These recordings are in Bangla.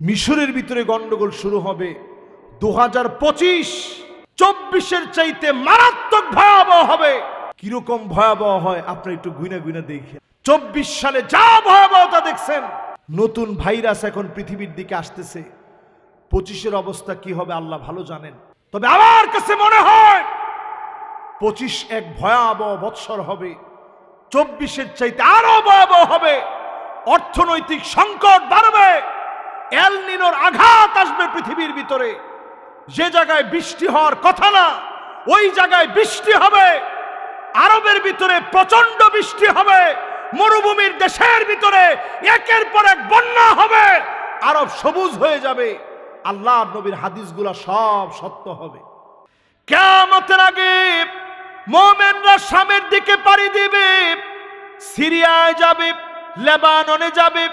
মিশরের ভিতরে গন্ডগোল শুরু হবে 2025, 24-এর চাইতে মারাত্মক ভয়াবহ হবে। কিরকম ভয়াবহ হয় আপনি একটু গুইনা গুইনা দেখেন। 24 সালে যা ভয়াবহতা দেখছেন, নতুন ভাইরাস এখন পৃথিবীর দিকে আসতেছে। 25-এর অবস্থা কি হবে আল্লাহ ভালো জানেন। তবে আমার কাছে মনে হয় 25 এক ভয়াবহ বৎসর হবে, 24-এর চাইতে আরো ভয়াবহ হবে। অর্থনৈতিক সংকট বাড়বে, এল নিনোর আঘাত আসবে পৃথিবীর ভিতরে। যে জায়গায় বৃষ্টি হওয়ার কথা না ওই জায়গায় বৃষ্টি হবে। আরবের ভিতরে প্রচন্ড বৃষ্টি হবে, মরুভূমির দেশের ভিতরে একের পর এক বন্যা হবে, আরব সবুজ হয়ে যাবে। আল্লাহর নবীর হাদিসগুলা সব সত্য হবে। কিয়ামতের আগে মুমিনরা শামের দিকে পাড়ি দিবে, সিরিয়ায় যাবে, লেবাননে যাবে,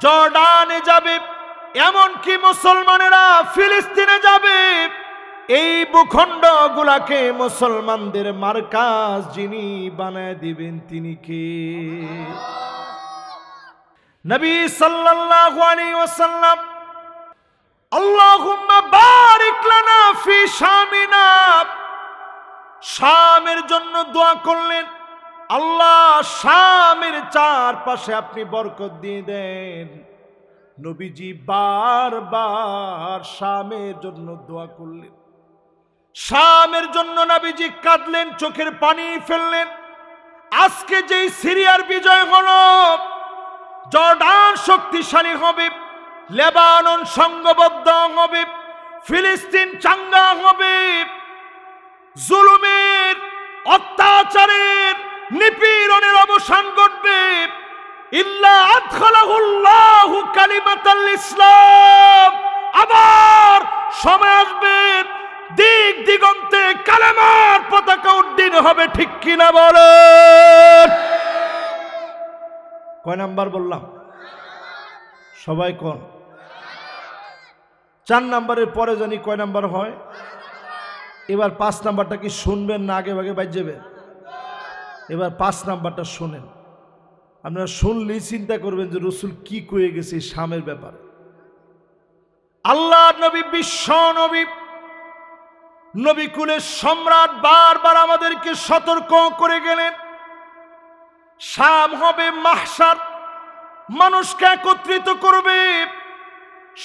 জর্ডানে যাবে, এমনকি মুসলমানেরা ফিলিস্তিনে যাবে। এই ভূখণ্ড গুলাকে মুসলমানদের মার্কাজ যিনি বানায় দিবেন তিনি কে? নবী সাল্লাল্লাহু আলাইহি ওয়াসাল্লাম আল্লাহুম্মা বারিক লানা ফি শামিনা, শামের জন্য দোয়া করলেন, আল্লাহ শামের চারপাশে আপনি বরকত দিয়ে দেন। নবীজি বারবার শামের জন্য দোয়া করলেন। শামের জন্য নবীজি কাঁদলেন, চোখের পানি ফেললেন। আজকে যেই সিরিয়ার বিজয় হলো, জর্ডান শক্তিশালী হবে, লেবানন সংঘবদ্ধ হবে, ফিলিস্তিন চাঙ্গা হবে, জুলুমের অত্যাচারের নিপীড়নের অবসান ঘটবে। ইল্লা আদখালাহুল্লাহু কালিমাতাল ইসলাম, আবার সময় আসবে দিক দিগন্তে কালেমার পতাকা উড্ডীন হবে। ঠিক কিনা বলেন? কয় নাম্বার বললাম? সবাই কোন? 4 নাম্বারের পরে জানি কয় নাম্বার হয়। এবার 5 নাম্বারটা কি শুনবেন না আগে ভাগে বাইর যাবেন? এবার 5 নাম্বারটা শুনেন। আপনারা শুনলেই চিন্তা করবেন যে রাসূল কি কয়ে গেছে শামের ব্যাপারে। আল্লাহর নবী, বিশ্ব নবী, নবী কুলের সম্রাট বারবার আমাদেরকে সতর্ক করে গেলেন। শাম হবে মাহশার, মানুষকে একত্রিত করবে।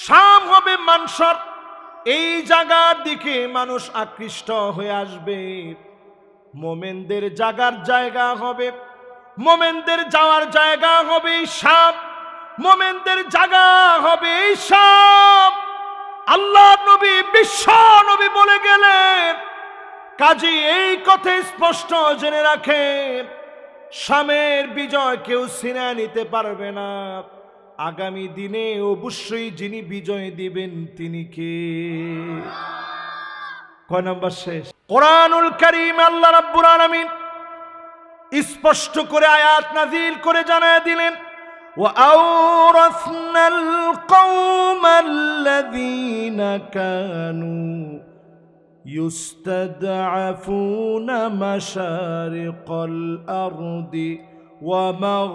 শাম হবে মানশার, এই জায়গার দিকে মানুষ আকৃষ্ট হয়ে আসবে। মোমেনদের জাগার জায়গা হবে, মোমেনদের যাওয়ার জায়গা হবে শাম, মোমেনদের জায়গা হবে শাম। আল্লাহ নবী, বিশ্ব নবী বলে গেলেন। কাজী এই কথা স্পষ্ট জেনে রাখেন, শামের বিজয় কেউ ছিনিয়ে নিতে পারবে না। আগামী দিনে অবশ্যই যিনি বিজয় দিবেন তিনি কে? কয় নাম্বার শেষ? কোরআনুল কারীম আল্লাহ রাব্বুল আলামিন স্পষ্ট করে আয়াত নাযিল করে জানায় দিলেন, وَأَوْرَثْنَا الْقَوْمَ الَّذِينَ كَانُوا يُسْتَضْعَفُونَ مَشَارِقَ الْأَرْضِ وَمَغَارِبَهَا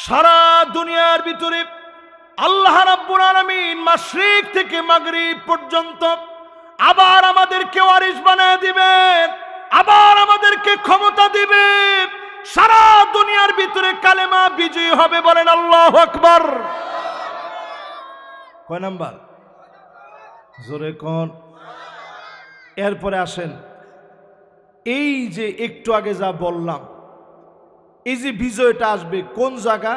সারা দুনিয়ার ভিতরে আল্লাহ রাব্বুল আলামিন মাশরিক থেকে মাগরিব পর্যন্ত আবার আমাদেরকে ওয়ারিস বানায় দিবেন, আবার আমাদেরকে ক্ষমতা দিবেন। সারা দুনিয়ার ভিতরে কালেমা বিজয়ী হবে। বলেন আল্লাহু আকবার। কয় নাম্বার? জোরে কোন? এরপরে আসেন, এই যে একটু আগে যা বললাম, এই যে বিজয়টা আসবে কোন জায়গা,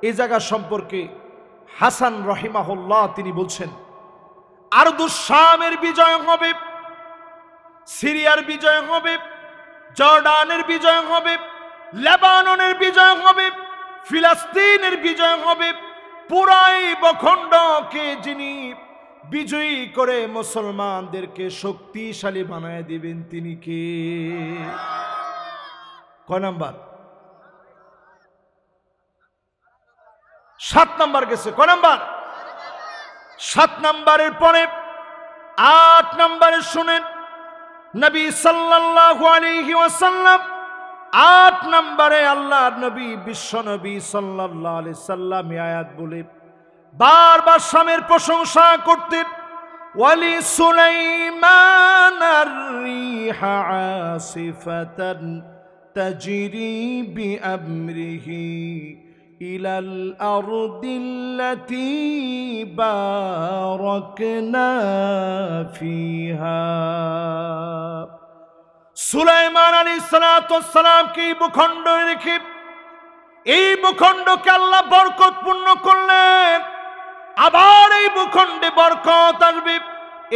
এই জায়গা সম্পর্কে হাসান রহিমাহুল্লাহ তিনি বলছেন, আরদুস শামের বিজয় হবে, সিরিয়ার বিজয় হবে, জর্ডানের বিজয় হবে, লেবাননের বিজয় হবে, ফিলিস্তিনের বিজয় হবে। পুরাই ভূখণ্ডকে যিনি বিজয়ী করে মুসলমানদেরকে শক্তিশালী বানায় দিবেন তিনি কে? কয় নাম্বার? 7 নাম্বার গেছে। কয় নাম্বার? 7 নাম্বারের পরে 8 নাম্বারে শুনেন, নবী সাল্লাল্লাহু আলাইহি ওয়াসাল্লাম 8 নম্বরে আল্লাহর নবী বিশ্ব নবী সাল্লাল্লাহু আলাইহি সাল্লাম এই আয়াত বলে বারবার স্বামীর প্রশংসা করতেন। ওয়ালি সুলাইমান আর-রিহা আসিফাতান তাজরি বিআমরিহি ইলাল আরদিল্লাতী বারাকনা ফিহা। সুলাইমান আলাইহিস সালাতু ওয়াস সালামকে ভূখণ্ড রেখে এই ভূখণ্ডকে আল্লাহ বরকতপূর্ণ করলেন। আবার এই ভূখণ্ডে বরকত আসবে।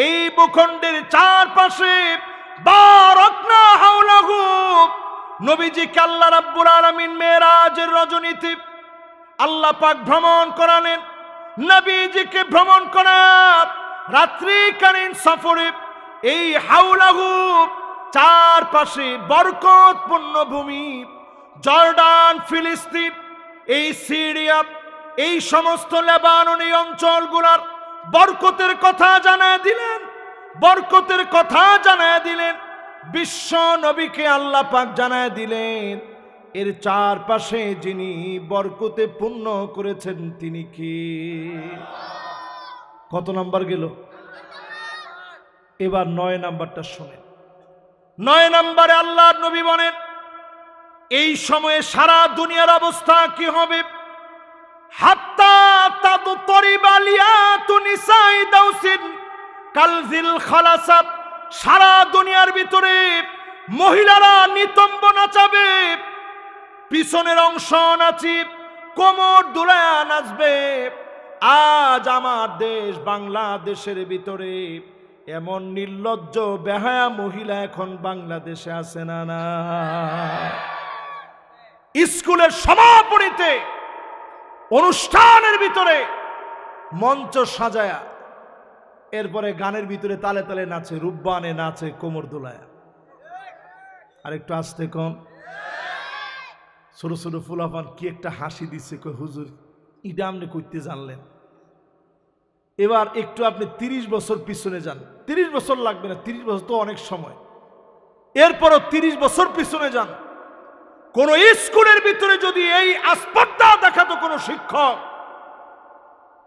এই ভূখণ্ডের চারপাশে বারাকনা হাওলাহু, নবীজিকে আল্লাহ রাব্বুল আলামিন মেরাজের রজনীতে আল্লাহ পাক ভ্রমণ করালেন। নবীজিকে ভ্রমণ করা রাত্রিকালীন সফরে এই হাওলাহু চারপাশে বরকতপূর্ণ ভূমি, জর্ডান, ফিলিস্তিন, এই সিরিয়া, এই সমস্ত লেবানন এই অঞ্চলগুলোর বরকতের কথা জানায় দিলেন, বরকতের কথা জানায় দিলেন। বিশ্ব নবীকে আল্লাহ পাক জানায় দিলেন এর চারপাশে যিনি বরকতে পূর্ণ করেছেন তিনি কে। কত নাম্বার গেল? এবার 9 নাম্বারটা শোনেন। 9 নম্বরে আল্লাহর নবী বলেন এই সময়ে সারা দুনিয়ার অবস্থা কি হবে? হাত্তা তাদতরিবা লিয়াতু নিসাই দাউসিন কালজিল খালাসাব, সারা দুনিয়ার ভিতরে মহিলারা নিতম্ব নাচাবে, পিছনের অংশ নাচি, কোমর দুলায়া নাচবে। আজ আমার দেশ বাংলাদেশের ভিতরে এমন নির্লজ্জ বেহায়া মহিলা এখন বাংলাদেশে আছে না? না, স্কুলের সমাপনীতে অনুষ্ঠানের ভিতরে মঞ্চ সাজায়া এরপরে গানের ভিতরে তালে তালে নাচে, রূপবানে নাচে, কোমর দোলায়া। আর একটু আসতে কম, ছোট ছোট ফুলাফান কি একটা হাসি দিচ্ছে, কই হুজুর ইটা আপনি করতে জানলেন? এবার একটু আপনি 30 বছর পিছনে যান। 30 বছর লাগবে না, 30 বছর তো অনেক সময়। এরপরও 30 বছর পিছনে যান, কোন স্কুলের ভিতরে যদি এই আসপর্দা দেখাতো কোন শিক্ষক,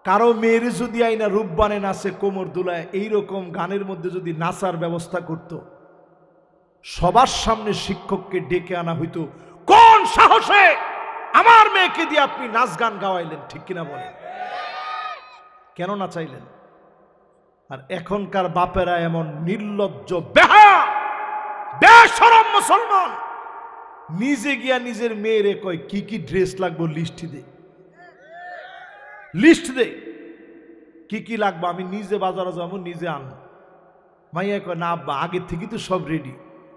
কারো মেয়ের যদি আইনা রূপবানে নাচে, কোমর দুলায়, এইরকম গানের মধ্যে যদি নাচার ব্যবস্থা করত, সবার সামনে শিক্ষককে ডেকে আনা হইতো। কোন সাহসে আমার মেয়েকে দিয়ে আপনি নাচ গান গাওয়াইলেন? ঠিক কিনা বলেন? কেন না চাইলেন? আর এখনকার বাপেরা এমন নির্লজ্জ বেহায়া বেশরম মুসলমান, নিজে গিয়া নিজের মেয়েরে কয় কি কি ড্রেস লাগবে লিস্ট দে, লিস্ট দে কি কি লাগবে, আমি নিজে বাজারে যাবো, নিজে আনবো। মাইয়া কয় না আব্বা আগে থেকে তো সব রেডি,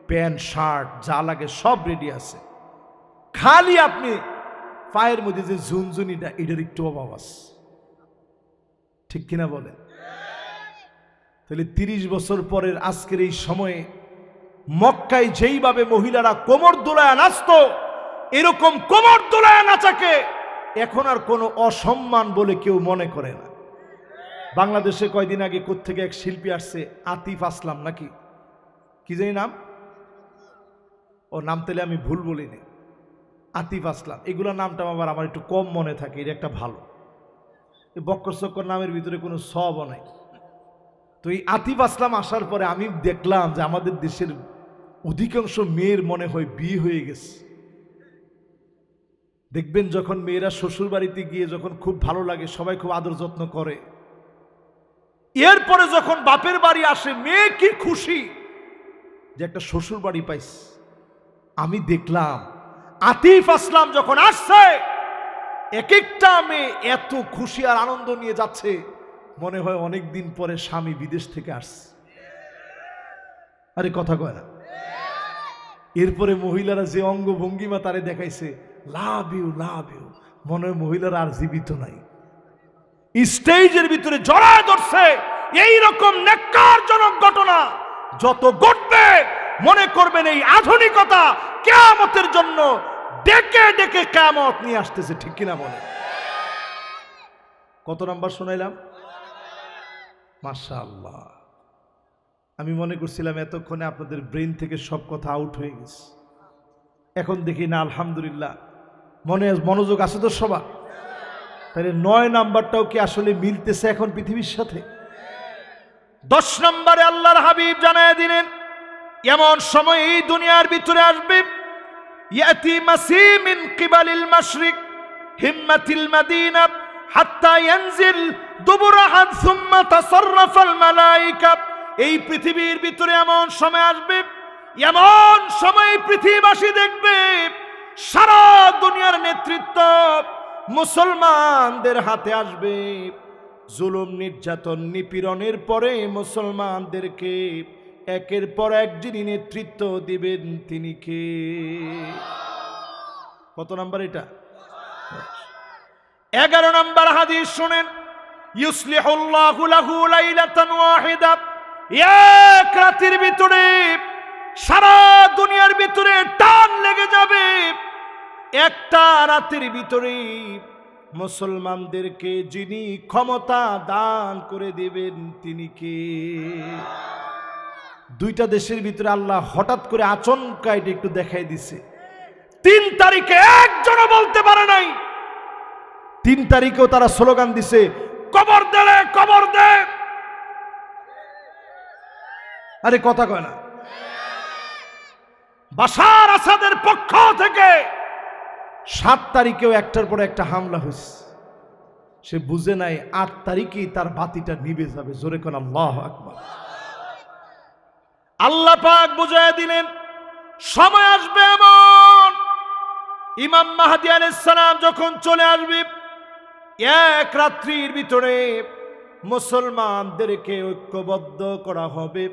প্যান্ট শার্ট যা লাগে সব রেডি আছে, খালি আপনি পায়ের মধ্যে যে ঝুনঝুনিটা এটার একটু অভাব আছে। ঠিক কিনা বলেন? তাহলে 30 বছর পরের আজকের এই সময়ে মক্কায় যেইভাবে মহিলারা কোমর দোলায় নাচত, এরকম কোমর দোলায় নাচাকে এখন আর কোনো অসম্মান বলে কেউ মনে করে না। বাংলাদেশে কয়দিন আগে কোত্থেকে এক শিল্পী আসছে, আতিফ আসলাম নাকি কি জানি নাম, ও নাম তাহলে আমি ভুল বলিনি, আতিফ আসলাম, এগুলো নামটা আবার আমার একটু কম মনে থাকে, এটা একটা ভালো। এই বক্কর চক্কর নামের ভিতরে কোনো সব নাই। তো এই আতিফ আসলাম আসার পরে আমি দেখলাম যে আমাদের দেশের অধিকাংশ মেয়ের মনে হয় বিয়ে হয়ে গেছে। দেখবেন যখন মেয়েরা শ্বশুর বাড়িতে গিয়ে যখন খুব ভালো লাগে, সবাই খুব আদর যত্ন করে, এরপরে যখন বাপের বাড়ি আসে মেয়ে কি খুশি যে একটা শ্বশুর বাড়ি পাইছে। আমি দেখলাম আতিফ আসলাম যখন আসছে, এক একটা মেয়ে এত খুশি আর আনন্দ নিয়ে যাচ্ছে, মনে হয় অনেক দিন পরে স্বামী বিদেশ থেকে আসছে। আরে কথা কয় না? এরপরে মহিলারা যে অঙ্গভঙ্গিমা তারে দেখাইছে, লাভ ইউ লাভ ইউ, মনে হয় মহিলারা আর জীবিত নাই, স্টেজের ভিতরে জড়ায় ধরছে। এইরকম নেক্কারজনক ঘটনা যত ঘটবে মনে করবেন এই আধুনিকতা কিয়ামতের জন্য ডেকে ডেকে কিয়ামত নিয়ে আসতেছে। ঠিক কিনা বলে? কত নাম্বার শোনাইলাম? মাশাআল্লাহ। আমি মনে করছিলাম এতক্ষণে আপনাদের ব্রেন থেকে সব কথা আউট হয়ে গেছে, এখন দেখি না আলহামদুলিল্লাহ মনোযোগ আছে তো সবার। তাহলে 9 নাম্বারটাও কি আসলে মিলতেছে এখন পৃথিবীর সাথে? 10 নম্বরে আল্লাহর হাবিব জানায় দিলেন, এমন সময় এই দুনিয়ার ভিতরে আসবে, ইয়াতি মাসি মিন কিবালিল মাশরিক হিম্মাতিল মাদিনা হাত্তা ইয়ানজিল দুবুরাহান সুম্মা তাসাররাফাল মালায়েকা। এই পৃথিবীর ভিতরে এমন সময় আসবে, এমন সময় পৃথিবীবাসী দেখবে সারা দুনিয়ার নেতৃত্ব মুসলমানদের হাতে আসবে। জুলুম নির্যাতন নিপীড়নের পরে মুসলমানদেরকে একের পর এক যিনি নেতৃত্ব দিবেন তিনি কে? কত নাম্বার এটা? 11 নম্বর হাদিস শুনেন, ইউসলিহুল্লাহু লাহু লাইলাতান ওয়াহিদা। এক রাতের ভিতরে সারা দুনিয়ার ভিতরে টান লেগে যাবে। একটা রাতের ভিতরে মুসলমানদেরকে যিনি ক্ষমতা দান করে দিবেন তিনি কে? দুইটা দেশের ভিতরে আল্লাহ হঠাৎ করে আচমকা এটা একটু দেখাই দিছে। 3 তারিখে একজনও বলতে পারে নাই। 3 তারিখেও তারা স্লোগান দিছে, কবর দে রে, কবর দে। আরে কথা কয় না। বাশার আসাদের পক্ষ থেকে 7 তারিখেও একটার পর একটা হামলা হয়েছে। সে বুঝে নাই 8 তারিখেই তার বাতিটা নিভে যাবে। জোরে কোন আল্লাহু আকবার। আল্লাহ পাক বুঝায় দিলেন, সময় আসবে এমন, ইমাম মাহদী আলাইহিস সালাম যখন চলে আসবে, এক রাত্রির ভিতরে মুসলমানদেরকে ঐক্যবদ্ধ করা হবে,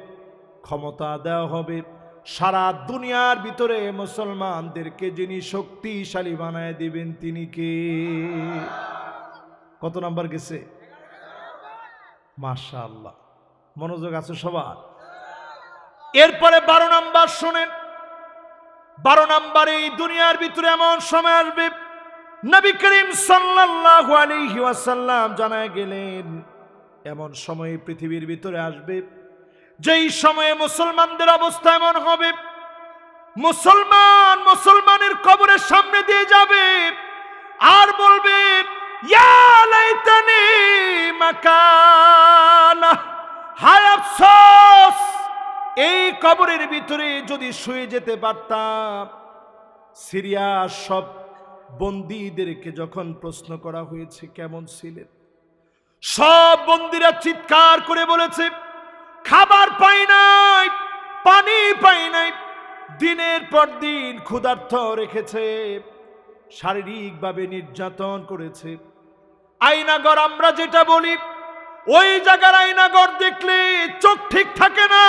ক্ষমতা দেওয়া হবে। সারা দুনিয়ার ভিতরে মুসলমানদেরকে যিনি শক্তিশালী বানায় দিবেন তিনি কে? কত নাম্বার গেছে? মাশাআল্লাহ, মনোযোগ আছে সবার। এরপরে 12 নাম্বার শুনেন। 12 নাম্বারে এই দুনিয়ার ভিতরে এমন সময় আসবে, নবী করিম সাল্লাল্লাহু আলাইহি ওয়াসাল্লাম জানায় গেলেন, এমন সময় পৃথিবীর ভিতরে আসবে যেই সময়ে মুসলমানদের অবস্থা এমন হবে, মুসলমানের কবরের সামনে দিয়ে যাবে আর বলবে, ইয়া লাইতানি মাকানা, হায় আফসোস, এই কবরের ভিতরে যদি শুয়ে যেতে পারতাম। সিরিয়ার সব বন্দীদেরকে যখন প্রশ্ন করা হয়েছে কেমন ছিলেন, সব বন্দীরা চিৎকার করে বলেছে, খাবার পাই নাই, পানি পাই নাই, দিনের পর দিন ক্ষুধার্ত রেখেছে, শারীরিকভাবে নির্যাতন করেছে। আয়নাগর আমরা যেটা বলি, ওই জায়গার আয়নাগর দেখলে চোখ ঠিক থাকে না,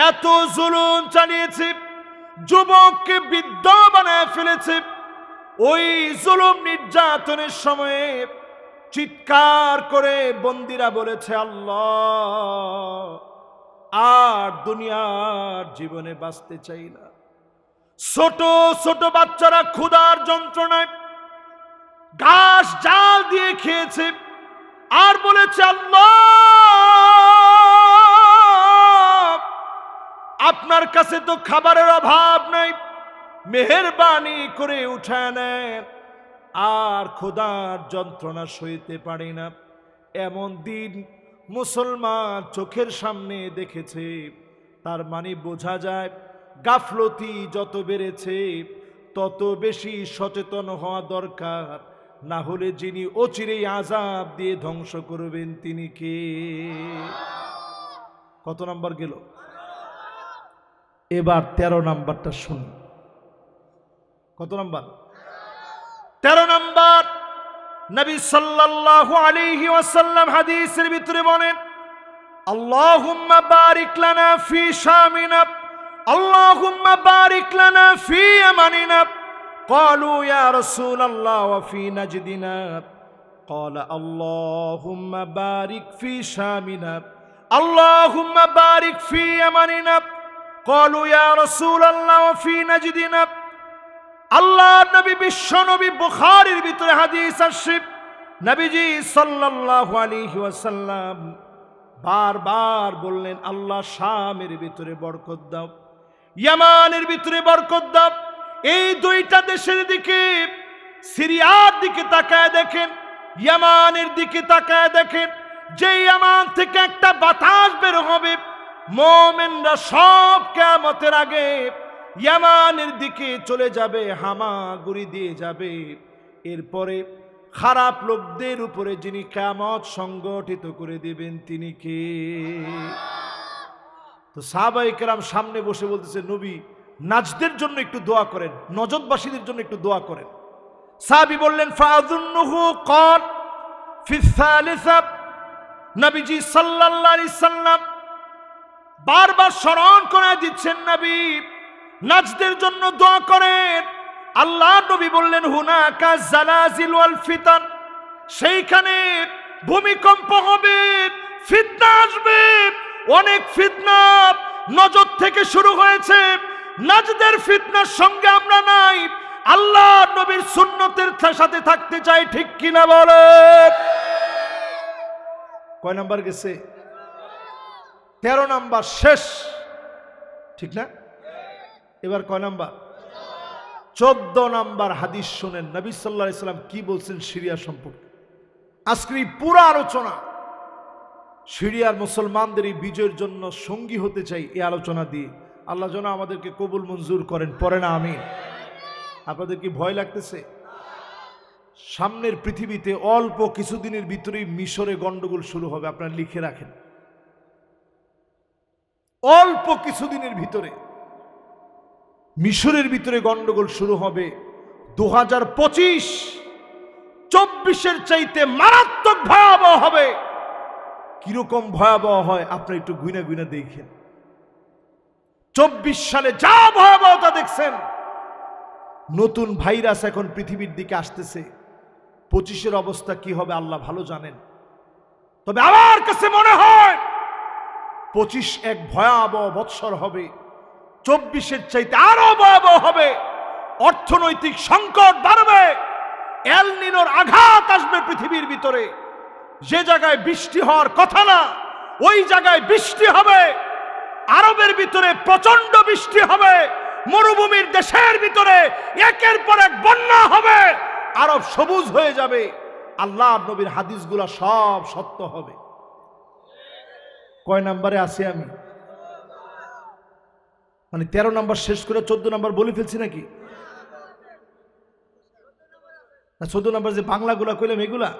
এত জুলুম চালিয়েছে, যুবককে বৃদ্ধ বানায় ফেলেছে। ওই জুলুম নির্যাতনের সময়ে চিৎকার করে বন্দীরা বলেছে, আল্লাহ আর দুনিয়ার জীবনে বাঁচতে চাই না। ছোট ছোট বাচ্চারা ক্ষুধার যন্ত্রণায় ঘাস জাল দিয়ে খেয়েছে আর বলেছে, আল্লাহ আপনার কাছে তো খাবারের অভাব নাই, মেহেরবানি করে উঠায় নেন, আর ক্ষুধার যন্ত্রণা সইতে পারি না। এমন দিন মুসলমান চোখের সামনে দেখেছে। তার মানে বোঝা যায় গাফলতি যত বেড়েছে তত বেশি সচেতন হওয়া দরকার, না হলে যিনি অচিরেই আযাব দিয়ে ধ্বংস করবেন তিনি কে? কত নাম্বার গেল? এবার 13 নাম্বারটা শুন। কত নাম্বার? 13 নাম্বার। নবী সাল্লাল্লাহু আলাইহি ওয়াসাল্লাম হাদিসের ভিতরে বলেন, আল্লাহুম্মা বারিক লানা ফি শামিনা, আল্লাহুম্মা বারিক লানা ফি ইয়ামানিনা। ক্বালু ইয়া রাসূলাল্লাহ ওয়া ফি নাজদিনা। ক্বালা আল্লাহুম্মা বারিক ফি শামিনা, আল্লাহুম্মা বারিক ফি ইয়ামানিনা। ক্বালু ইয়া রাসূলাল্লাহ ওয়া ফি নাজদিনা। আল্লাহ নবী, বিশ্ব নবী, বুখারীর ভিতরে হাদিস আসছে, নবীজি সাল্লাল্লাহু আলাইহি ওয়াসাল্লাম বারবার বললেন, আল্লাহ শামের ভিতরে বরকত দাও, ইয়ামানের ভিতরে বরকত দাও। এই দুইটা দেশের দিকে, সিরিয়ার দিকে তাকায় দেখেন, ইয়ামানের দিকে তাকায় দেখেন, যে ইয়ামান থেকে একটা বাতাস বের হবে, মুমিনরা সব কিয়ামতের আগে ইয়ামানের দিকে চলে যাবে, হামাগুড়ি দিয়ে যাবে। এরপরে খারাপ লোকদের উপরে যিনি কিয়ামত সংগঠিত করে দিবেন তিনি কে? তো সাহাবায়ে কেরাম সামনে বসে বলতেছে, নবী নাজদের জন্য একটু দোয়া করেন, নজদবাসীদের জন্য একটু দোয়া করেন। সাহাবী বললেন, ফাযুন্নুহু ক্বাল ফি সালিসা। নবীজি সাল্লাল্লাহু আলাইহি সাল্লাম বারবার স্মরণ করে দিচ্ছেন, নবী নাজদের জন্য দোয়া করেন। আল্লাহ নবী বললেন, হুনাকা জালাজিল ওয়াল ফিতান, সেইখানে ভূমিকম্প হবে, ফিতনা আসবে, অনেক ফিতনা নজদ থেকে শুরু হয়েছে। নাজদের ফিতনার সঙ্গে আমরা নাই, আল্লাহ নবীর সুন্নতের সাথে থাকতে চাই, ঠিক কিনা বলেন? কয় নাম্বার গেছে? 13 নাম্বার শেষ, ঠিক না? এবার কয় নাম্বার? 14 নাম্বার হাদিস শুনেন, নবী সাল্লাল্লাহু আলাইহি সাল্লাম কি বলছেন সিরিয়া সম্পর্কে। আজকের এই পুরো আলোচনা সিরিয়ার মুসলমানদের এই বিজয়ের জন্য সঙ্গী হতে চাই এই আলোচনা দিয়ে। আল্লাহ যেন আমাদেরকে কবুল মঞ্জুর করেন, পড়ে না আমিন। আপনাদের কি ভয় লাগতেছে? সামনের পৃথিবীতে অল্প কিছুদিনের ভিতরেই মিশরে গন্ডগোল শুরু হবে, আপনারা লিখে রাখেন। অল্প কিছুদিনের ভিতরে মিশরের ভিতরে গন্ডগোল শুরু হবে। 2025 24-এর চাইতে মারাত্মক ভয়াবহ হবে। কিরকম ভয়াবহ হয় আপনারা একটু গুইনা গুইনা দেখেন। 24 সালে যা ভয়াবহতা দেখছেন, নতুন ভাইরাস এখন পৃথিবীর দিকে আসতেছে। 25-এর অবস্থা কি হবে আল্লাহ ভালো জানেন। তবে আমার কাছে মনে হয় 25 এক ভয়াবহ বৎসর হবে, 24-এর চাইতে আরো ভয়াবহ হবে। অর্থনৈতিক সংকট বাড়বে, এল নিনোর আঘাত আসবে পৃথিবীর ভিতরে। যে জায়গায় বৃষ্টি হওয়ার কথা না, ওই জায়গায় বৃষ্টি হবে। আরবের ভিতরে প্রচন্ড বৃষ্টি হবে, মরুভূমির দেশের ভিতরে একের পর এক বন্যা হবে, আরব সবুজ হয়ে যাবে। আল্লাহর নবীর হাদিসগুলো সব সত্য হবে। কয় নাম্বারে আছি আমি? মানে 13 নাম্বার শেষ করে 14 নাম্বার বলে ফেলছি নাকি? না 14 নাম্বার যে বাংলাগুলা কইলাম এগুলা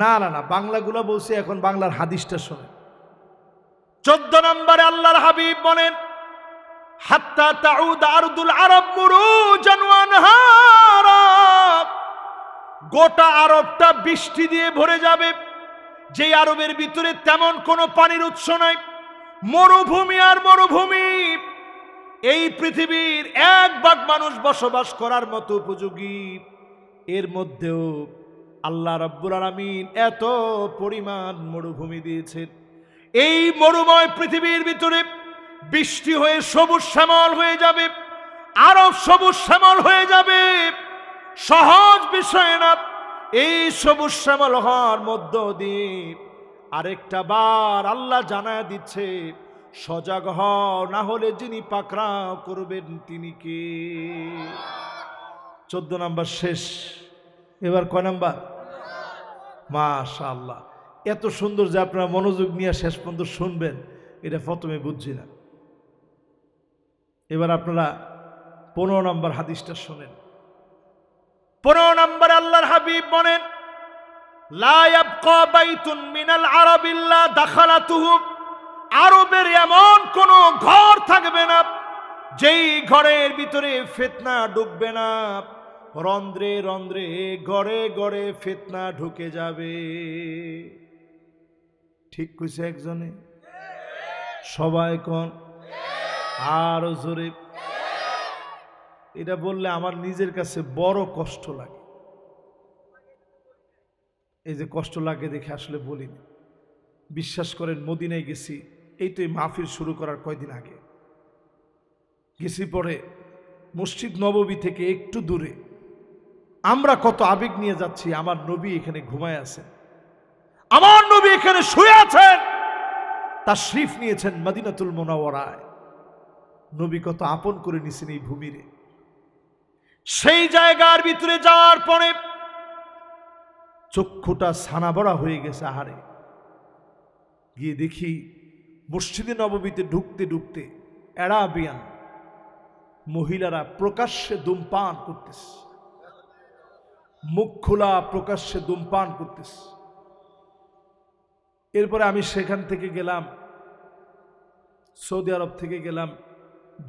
না না না, বাংলাগুলা বলছি, এখন বাংলার হাদিসটা শোনেন। 14 নম্বরে আল্লাহর হাবিব বলেন, হাত্তা তাউদ আরদুল আরব মুরুজান ওয়া আনহারা, গোটা আরবটা বৃষ্টি দিয়ে ভরে যাবে। যে আরবের ভিতরে তেমন কোনো পানির উৎস নাই, মরুভূমি আর মরুভূমি। এই পৃথিবীর 1 ভাগ মানুষ বসবাস করার মতো উপযোগী, এর মধ্যেও আল্লাহ রাব্বুল আলামিন এত পরিমাণ মরুভূমি দিয়েছেন। এই মরুময় পৃথিবীর ভিতরে বৃষ্টি হয়ে সবুজ শ্যামল হয়ে যাবে, আরব সবুজ শ্যামল হয়ে যাবে। সহজ বিষয় না। এই সবুজ শ্যামল হওয়ার মধ্য দিয়ে আরেকটা বার আল্লাহ জানায় দিচ্ছে, সজাগ হও, না হলে যিনি পাকড়াও করবেন তিনি কে? 14 নাম্বার শেষ। এবার কয় নাম্বার? মাশাআল্লাহ, এত সুন্দর যে আপনারা মনোযোগ নিয়ে শেষ পর্যন্ত শুনবেন, এটা প্রথমে বুঝছি না। এবার আপনারা 15 নম্বর হাদিসটা শোনেন। 15 নম্বরে আল্লাহর হাবিব বলেন, লা ইয়াবকা বাইতুন মিনাল আরব ইল্লা দাখালাতুহু, আরবের এমন কোন ঘর থাকবে না যেই ঘরের ভিতরে ফিতনা ঢুকবে না। রন্ধ্রে রন্ধ্রে ঘরে ঘরে ফিতনা ঢুকে যাবে। ঠিক কইছে একজনে? সবাই কোন আরো জোরে। এটা বললে আমার নিজের কাছে বড় কষ্ট লাগে। এই যে কষ্ট লাগে দেখে আসলে বলিনি। বিশ্বাস করেন, মদিনায় গেছি, এই তো এই মাহফিল শুরু করার কয়দিন আগে গেছি। পরে মসজিদ নববী থেকে একটু দূরে আমরা কত আবেগ নিয়ে যাচ্ছি। আমার নবী এখানে ঘুমায় আছেন, আমার নবী এখানে শুয়ে আছেন, তাশরিফ নিয়েছেন মদিনাতুল মুনাওয়ারায়। নবী কত আপন করে নিছেন এই ভূমিরে। সেই জায়গার ভিতরে যাওয়ার পরে চক্ষুটা ছানাবড়া হয়ে গেছে। আহারে, গিয়ে দেখি মসজিদে নববীতে ঢুকতে ঢুকতে অ্যারাবিয়ান মহিলারা প্রকাশ্যে ধূমপান করতেছে, মুখ খোলা প্রকাশ্যে ধূমপান করতেছে। এরপরে আমি সেখান থেকে গেলাম, সৌদি আরব থেকে গেলাম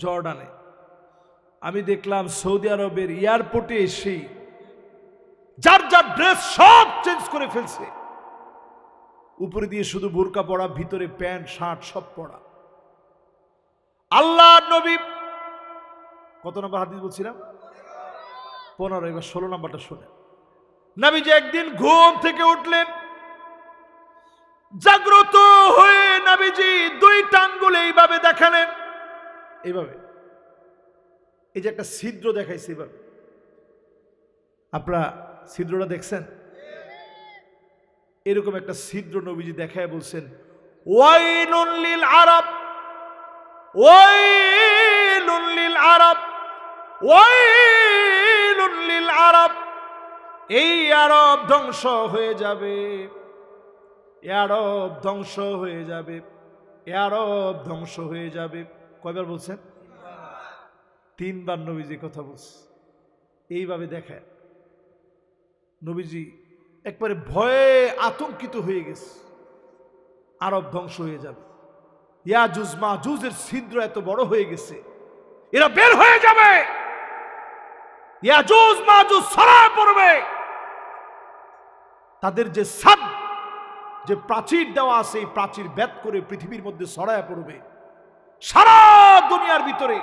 জর্ডানে। আমি দেখলাম সৌদি আরবের এয়ারপোর্টে এসেই যার যার ড্রেস সব চেঞ্জ করে ফেলছে। উপরে দিয়ে শুধু বোরকা পরা, ভিতরে প্যান্ট শার্ট সব পরা। আল্লাহর নবী, কত নম্বর হাদিস বলছিলাম? 15। এবার 16 নম্বরটা শুনে। নবীজি একদিন ঘুম থেকে উঠলেন, জাগ্রত হয়ে নবীজি 2টা আঙ্গুল এইভাবে দেখালেন, এইভাবে। এই যে একটা ছিদ্র দেখাইছে এইভাবে, আপনারা ছিদ্রটা দেখছেন? এরকম একটা ছিদ্র নবীজি দেখায় বলছেন, ওয়াইলুন লিল আরব, ওয়াইলুন লিল আরব, ওয়াইলুন লিল আরব। এই আরব ধ্বংস হয়ে যাবে, আরব ধ্বংস হয়ে যাবে, আরব ধ্বংস হয়ে যাবে। কয়বার বলছেন? 3বার নবীজি কথা বলছে। এইভাবে দেখায় নবীজি একবারে ভয়ে আতঙ্কিত হয়ে গেছে, আরব ধ্বংস হয়ে যাবে। ইয়াজুজ মাজুজের ছিদ্র এত বড় হয়ে গেছে, এরা বের হয়ে যাবে, ইয়াজুজ মাজুজ ছড়ায় পড়বে। তাদের যে সাদ, যে প্রাচীর দেওয়া আছে, এই প্রাচীর ভেদ করে পৃথিবীর মধ্যে ছড়ায় পড়বে। সারা দুনিয়ার ভিতরে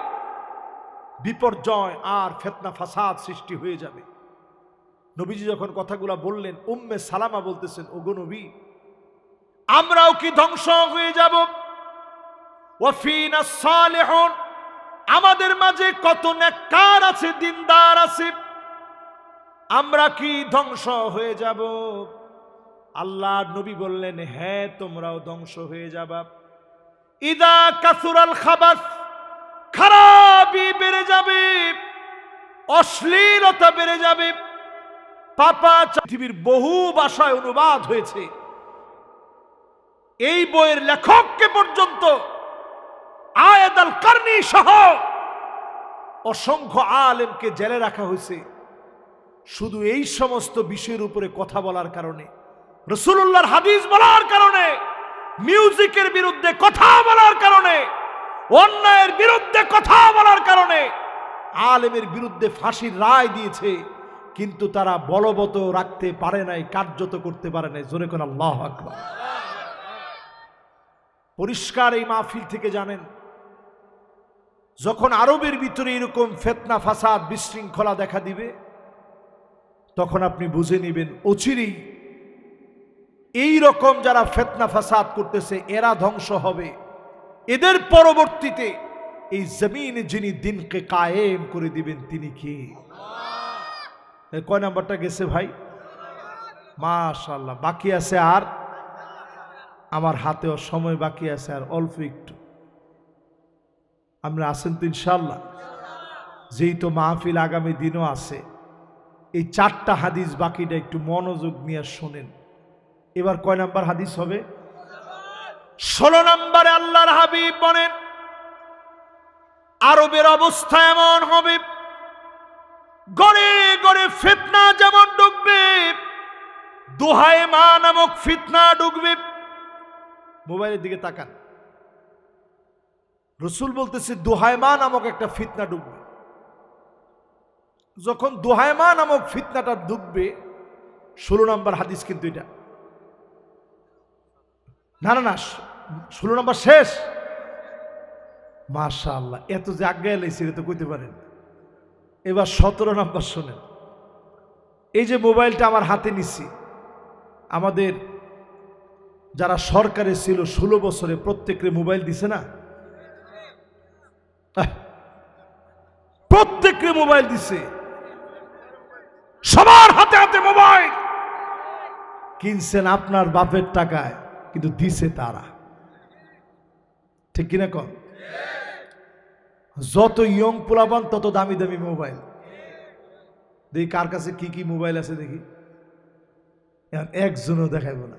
বিপর্যয় আর ফিতনা ফাসাদ সৃষ্টি হয়ে যাবে। নবীজি যখন কথাগুলা বললেন, উম্মে সালামা বলতেছেন, ওগো নবী, আমরাও কি ধ্বংস হয়ে যাব? ওয়াফিনা সালিহুন, আমাদের মাঝে কত নেককার আছে, দিনদার আছে, আমরা কি ধ্বংস হয়ে যাব? আল্লাহর নবী বললেন, হ্যাঁ, তোমরাও ধ্বংস হয়ে যাবা। ইদা কাসুরাল খাবাস, খারাপি বেড়ে যাবে, অশ্লীলতা বেড়ে যাবে, পাপাচার। পৃথিবীর বহু ভাষায় অনুবাদ হয়েছে। এই বইয়ের লেখককে পর্যন্ত আয়েদ আল কারনি সহ অসংখ্য আলেমকে জেলে রাখা হয়েছে শুধু এই সমস্ত বিষয়ের উপরে কথা বলার কারণে, রাসূলুল্লাহর হাদিস বলার কারণে, মিউজিকের বিরুদ্ধে কথা বলার কারণে, অন্যায়ের বিরুদ্ধে কথা বলার কারণে আলেমের বিরুদ্ধে ফাঁসির রায় দিয়েছে, কিন্তু তারা বলবৎ রাখতে পারে নাই, কার্যত করতে পারে নাই। জোরে কোন আল্লাহু আকবার। পরিষ্কার এই মাহফিল থেকে জানেন, যখন আরবের ভিতরে এরকম ফিতনা ফাসাদ বিশৃঙ্খলা দেখা দিবে, তখন আপনি বুঝে নেবেন অচিরেই এই রকম যারা ফিতনা ফাসাদ করতেছে এরা ধ্বংস হবে। এদের পরবর্তীতে এই জমিনে যিনি দিনকে কায়েম করে দিবেন তিনি কি? কয় নাম্বারটা গেছে ভাই? মাশাআল্লাহ। বাকি আছে আর, আমার হাতেও সময় বাকি আছে আর অল্প একটু। আমরা আছেন তো ইনশাআল্লাহ? যেই তো মাহফিল আগামী দিনও আছে, এই 4টা হাদিস বাকিটা একটু মনোযোগ নিয়ে শোনেন। এবার কয় নাম্বার হাদিস হবে? 16 নম্বরে আল্লাহর হাবিব বলেন, আরবের অবস্থা এমন হবে, গড়ে গড়ে ফিতনা যেমন ঢুকবে, দোহায় মা নামক ফিতনা ঢুকবে। মোবাইলের দিকে তাকান, রাসূল বলতেছে দোহায় মা নামক একটা ফিতনা ঢুকবে। যখন দোহায় মা নামক ফিতনাটা ঢুকবে, 16 নম্বর হাদিস কিন্তু এটা না, 16 নম্বর শেষ। মাশাআল্লাহ, এত যে আজ্ঞা লাইছে এটা তো কইতে পারেন। এবার 17 নম্বর শোনেন। এই যে মোবাইলটা আমার হাতে নিছি, আমাদের যারা সরকারে ছিল 16 বছরে প্রত্যেককে মোবাইল দিছে না? প্রত্যেককে মোবাইল দিছে, সবার হাতে হাতে মোবাইল। কিনছেন আপনার বাপের টাকায়, কিন্তু দিছে তারা। ঠিক কিনা কন? যত ইয়ং পোলাপান তত দামি দামি মোবাইল। দেখি কার কাছে কি কি মোবাইল আছে দেখি, একজনও দেখাইব না।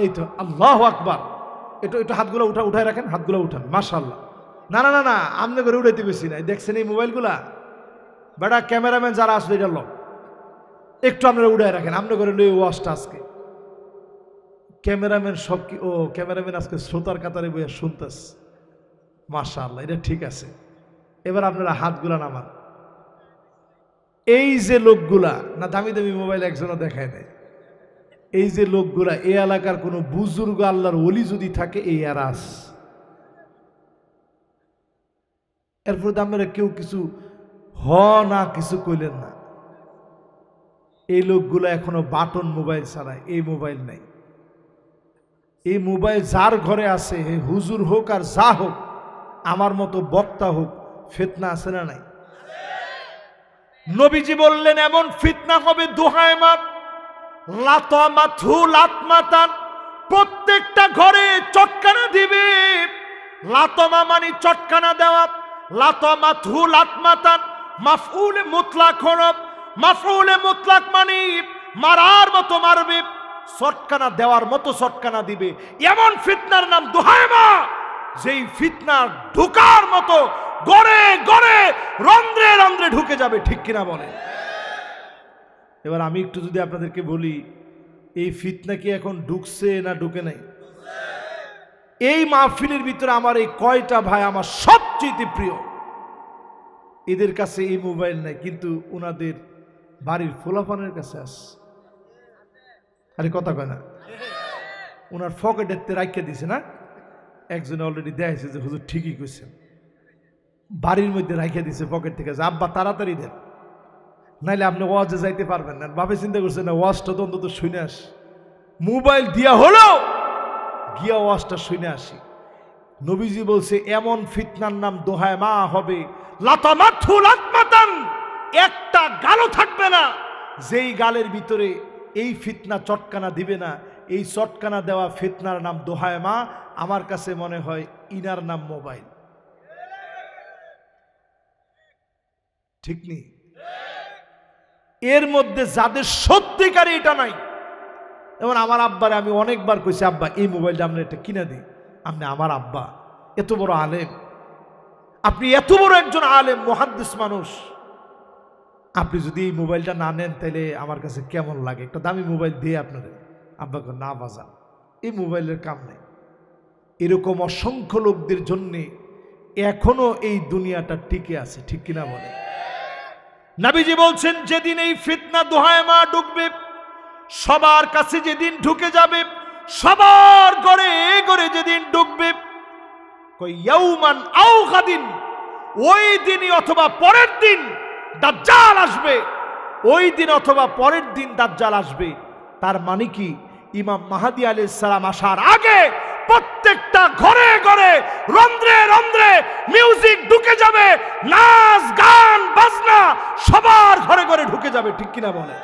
এই তো আল্লাহু আকবার। একটু হাতগুলো উঠায় রাখেন, হাতগুলো উঠান। মাশাআল্লাহ। না না না না, আমনে করে উঠাইতে বেশি নাই। দেখছেন এই মোবাইলগুলা? বেটা ক্যামেরাম্যান যারা আসবে এটা একটু আপনারা উঠায় রাখেন। আমনে করে লই ওয়াজটা আজকে ক্যামেরাম্যান সব কি ক্যামেরাম্যান আজকে শ্রোতার কাতারে বইয়া শুনতেস। মাশাআল্লাহ, এটা ঠিক আছে। এবার আপনারা হাতগুলা নামান। এই যে লোকগুলা, না দামি দামি মোবাইল একজনও দেখায় নাই। এই যে লোকগুলা, এই এলাকার কোনো বুজুর্গ আল্লাহর ওলি যদি থাকে এই আরাস। এরপর আপনারা কেউ কিছু না কিছু কইলেন না। এই লোকগুলা এখনো বাটন মোবাইল ছাড়ায়, এই মোবাইল নাই। এই মোবাইল যার ঘরে আছে, হুজুর হোক আর যা হোক, আমার মতো বক্তা হোক, ফিতনা আছে না নাই? নবীজি বললেন এমন ফিতনা হবে দুহায়মা লাতমাথু লাতমাতান, প্রত্যেকটা ঘরে চটকানা দিবে। লাতমা মানে চটকানা দেওয়া, লাতমাথু লাতমাতান মাফউলে মুতলাক হরফ। মাফউলে মুতলাক মানে মারার মতো মারবে, চটকানা দেওয়ার মতো চটকানা দিবে। এমন ফিতনার নাম দুহায়মা, যেই ফিতনা ঢুকার মতো গড়ে গড়ে রন্ধ্রে রন্ধ্রে ঢুকে যাবে। ঠিক কিনা বলে? এবার আমি একটু যদি আপনাদেরকে বলি, এই ফিতনা কি এখন ঢুকছে না ঢুকে নাই? এই মাহফিলের ভিতরে আমার এই কয়টা ভাই আমার সবচেয়ে প্রিয়, এদের কাছে এই মোবাইল নাই, কিন্তু ওনাদের বাড়ির ফোলাফানের কাছে আস। আরে কথা কয় না? ওনার পকেটে রাখতে দিছে না? একজনে অলরেডি দেখাইছে যে হুজুর ঠিকই কইছেন, বাড়ির মধ্যে রাখে দিছে পকেট থেকে, যে আব্বা তাড়াতাড়ি দেন, নাইলে আপনি ওয়াজে যাইতে পারবেন না। বাবা চিন্তা করছে না, ওয়াজটা তো অন্তত শুনে আস। মোবাইল দিয়া হলো গিয়া ওয়াজটা শুনে আসি। নবীজি বলছে এমন ফিতনার নাম দোহায়মা হবে, লাতামাথু লাতমাতান, একটা গালও থাকবে না যেই গালের ভিতরে এই ফিতনা চটকানা দিবে না। এই চটকানা দেওয়া ফিতনার নাম দোহায়মা। আমার কাছে মনে হয় ইনার নাম মোবাইল। ঠিক নেই? এর মধ্যে যাদের সত্যিকারে এটা নাই, যেমন আমার আব্বারে আমি অনেকবার কইছি, আব্বা এই মোবাইলটা আমরা এটা কিনে দিই। আপনি আমার আব্বা এত বড় আলেম, আপনি এত বড় একজন আলেম মুহাদ্দিস মানুষ, আপনি যদি এই মোবাইলটা না নেন তাহলে আমার কাছে কেমন লাগে, একটা দামি মোবাইল দিয়ে আপনাদের। আব্বাকে না বাজান, এই মোবাইলের কাম নেই। এরকম অসংখ্য লোকদের জন্যে এখনো এই দুনিয়াটা টিকে আছে। ঠিক কিনা বলে? নবীজি বলছেন যেদিন এই ফিতনা দোহায়মা ঢুকবে, সবার কাছে যেদিন ঢুকে যাবে, সবার ঘরে ঘরে যেদিন ঢুকবে, কই ইয়াউমান আও গাদিন, ওই দিনই অথবা পরের দিন দাজ্জাল আসবে। ওই দিন অথবা পরের দিন দাজ্জাল আসবে। তার মানে কি, ইমাম মাহদী আলাইহিস সালাম আসার আগে প্রত্যেকটা ঘরে ঘরে রন্ধ্রে রন্ধ্রে মিউজিক ঢুকে যাবে, নাচ গান বাজনা সবার ঘরে ঘরে ঢুকে যাবে। ঠিক কিনা বলে?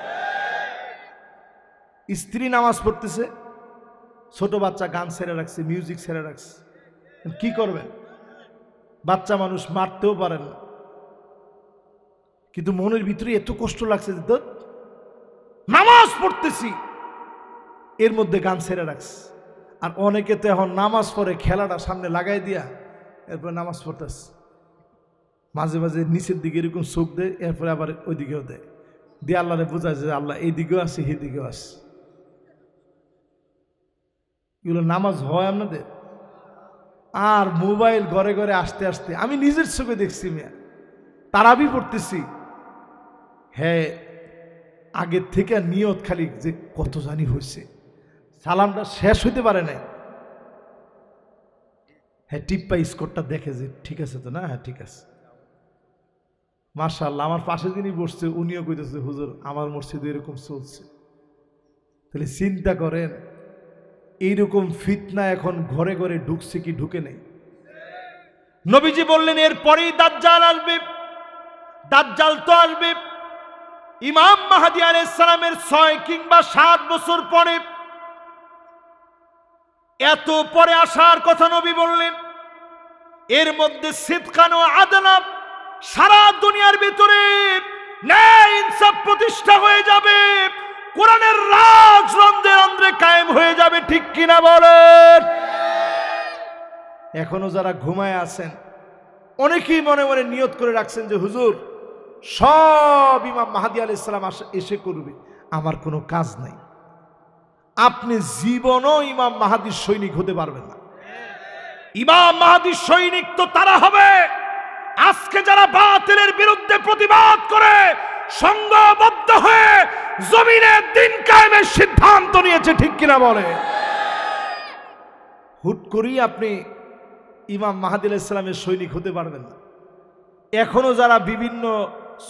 স্ত্রী নামাজ পড়তেছে, ছোট বাচ্চা গান ছেড়ে রাখছে, মিউজিক ছেড়ে রাখছে, কি করবেন? বাচ্চা মানুষ মারতেও পারেন না, কিন্তু মনের ভিতরে এত কষ্ট লাগছে যে নামাজ পড়তেছি, এর মধ্যে গান ছেড়ে রাখছে। আর অনেকে তো এখন নামাজ পড়ে খেলাটা সামনে লাগাই দিয়া এরপরে নামাজ পড়তেছে, মাঝে মাঝে নিচের দিকে এরকম চোখ দেয়, এরপরে আবার ওই দিকেও দেয়, দিয়ে আল্লাহরে বোঝায় যে আল্লাহ এই দিকেও আসি সেই দিকেও আসি। এগুলো নামাজ হয় আপনাদের? আর মোবাইল ঘরে ঘরে আসতে আসতে আমি নিজের চোখে দেখছি, মিয়া তারাবি পড়তেছি, হ্যাঁ আগের থেকে নিয়ত খালি যে কত জানি হয়েছে, সালামটা শেষ হইতে পারে নাই, হ্যাঁ টিপ্পা স্কোরটা দেখে যে ঠিক আছে তো না, হ্যাঁ ঠিক আছে মাশাআল্লাহ। আমার পাশে যিনি বসছে উনিও কইতেছে হুজুর আমার মসজিদে এরকম চলছে। তাহলে চিন্তা করেন এইরকম ফিতনা এখন ঘরে ঘরে ঢুকছে কি ঢুকে নেই? নবীজি বললেন এরপরেই দাজ্জাল আসবে। দাজ্জাল তো আসবে ইমাম মাহদী আলাইহিস সালামের 6 কিংবা 7 বছর পরে। এত পরে আসার কথা নবী বললেন, এর মধ্যে সিদকান ও আদলাম, সারা দুনিয়ার ভিতরে ন্যায় ইনসাফ প্রতিষ্ঠা হয়ে যাবে, কোরআনের রাজ রন্ধ্রে রন্ধ্রে কায়েম হয়ে যাবে, ঠিক কিনা বলেন? এখনো যারা ঘুমায় আছেন, অনেকেই মনে মনে নিয়ত করে রাখছেন যে হুজুর সব ইমাম মাহদী আলাইহিস সালাম এসে করবে, আমার কোনো কাজ নাই। আপনি জীবনও ইমাম মাহদীর সৈনিক হতে পারবেন না। ইমাম মাহদীর সৈনিক তো তারা হবে আজকে যারা বাতিলের বিরুদ্ধে প্রতিবাদ করে সংঘবদ্ধ হয়ে জমিনে দিন কায়েমের সিদ্ধান্ত নিয়েছে, ঠিক কিনা বলে? হুট করেই আপনি ইমাম মাহদী আলাইহিস সালামের সৈনিক হতে পারবেন না। এখনো যারা বিভিন্ন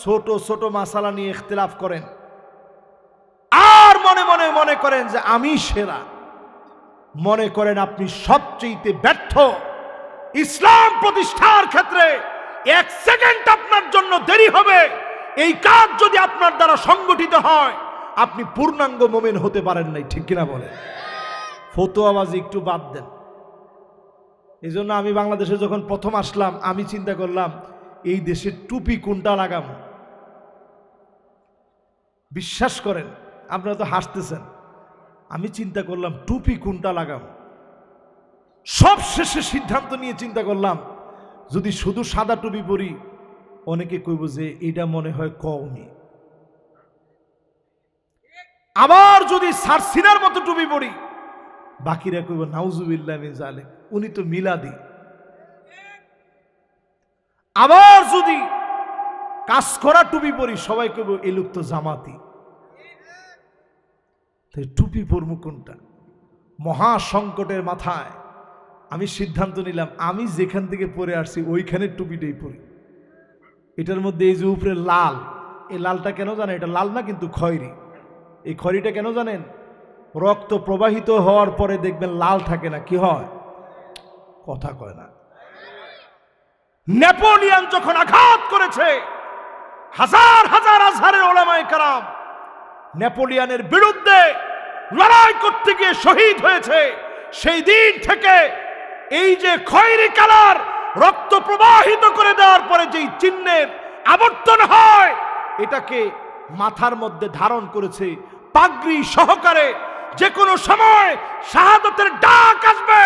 ছোট ছোট মাসালা নিয়ে ইখতিলাফ করেন আর মনে মনে মনে করেন যে আমি সেরা, মনে করেন আপনি সবচেয়ে ব্যর্থ। ইসলাম প্রতিষ্ঠার ক্ষেত্রে এক সেকেন্ড আপনার জন্য দেরি হবে, এই কাজ যদি আপনার দ্বারা সংগঠিত হয় আপনি পূর্ণাঙ্গ মুমিন হতে পারেন নাই, ঠিক কিনা বলে? ফতোয়াবাজি একটু বাদ দেন। এই জন্য আমি বাংলাদেশে যখন প্রথম আসলাম আমি চিন্তা করলাম এই দেশের টুপি কোনটা লাগাবো। বিশ্বাস করেন, আপনারা তো হাসতেছেন, আমি চিন্তা করলাম টুপি কোনটা লাগাবো। সব শেষে সিদ্ধান্ত নিয়ে চিন্তা করলাম যদি শুধু সাদা টুপি পরি অনেকে কইব যে এটা মনে হয় কওমি, আবার যদি সারসিনার মতো টুপি পরি বাকিরা কইব নাউজুবিল্লাহ মিন জালিক, উনি তো মিলাদি। আবার যদি কাজ করা টুপি পরি সবাই কইব এই লোক তো জামাতি। তাই টুপি পরমু কোনটা? মহা সংকটের মাথায় আমি সিদ্ধান্ত নিলাম আমি যেখান থেকে পরে আসছি ওইখানে টুপিটাই পরি। এটার মধ্যে এই যে উপরে লাল, এই লালটা কেন জানেন? এটা লাল না কিন্তু খয়েরি। এই খয়েরিটা কেন জানেন? রক্ত প্রবাহিত হওয়ার পরে দেখবেন লাল থাকে না, কি হয়? কথা কয় না। নেপোলিয়ন যখন আঘাত করেছে হাজার হাজার আজহারের উলামায়ে কেরাম নেপোলিয়নের বিরুদ্ধে লড়াই করতে গিয়ে শহীদ হয়েছে, সেই দিন থেকে এই যে খয়েরি কালার রক্ত প্রবাহিত করে দেওয়ার পরে যেই চিহ্নের আবর্তন হয় এটাকে মাথার মধ্যে ধারণ করেছে পাগড়ি সহকারে। যে কোনো সময় শাহাদাতের ডাক আসবে,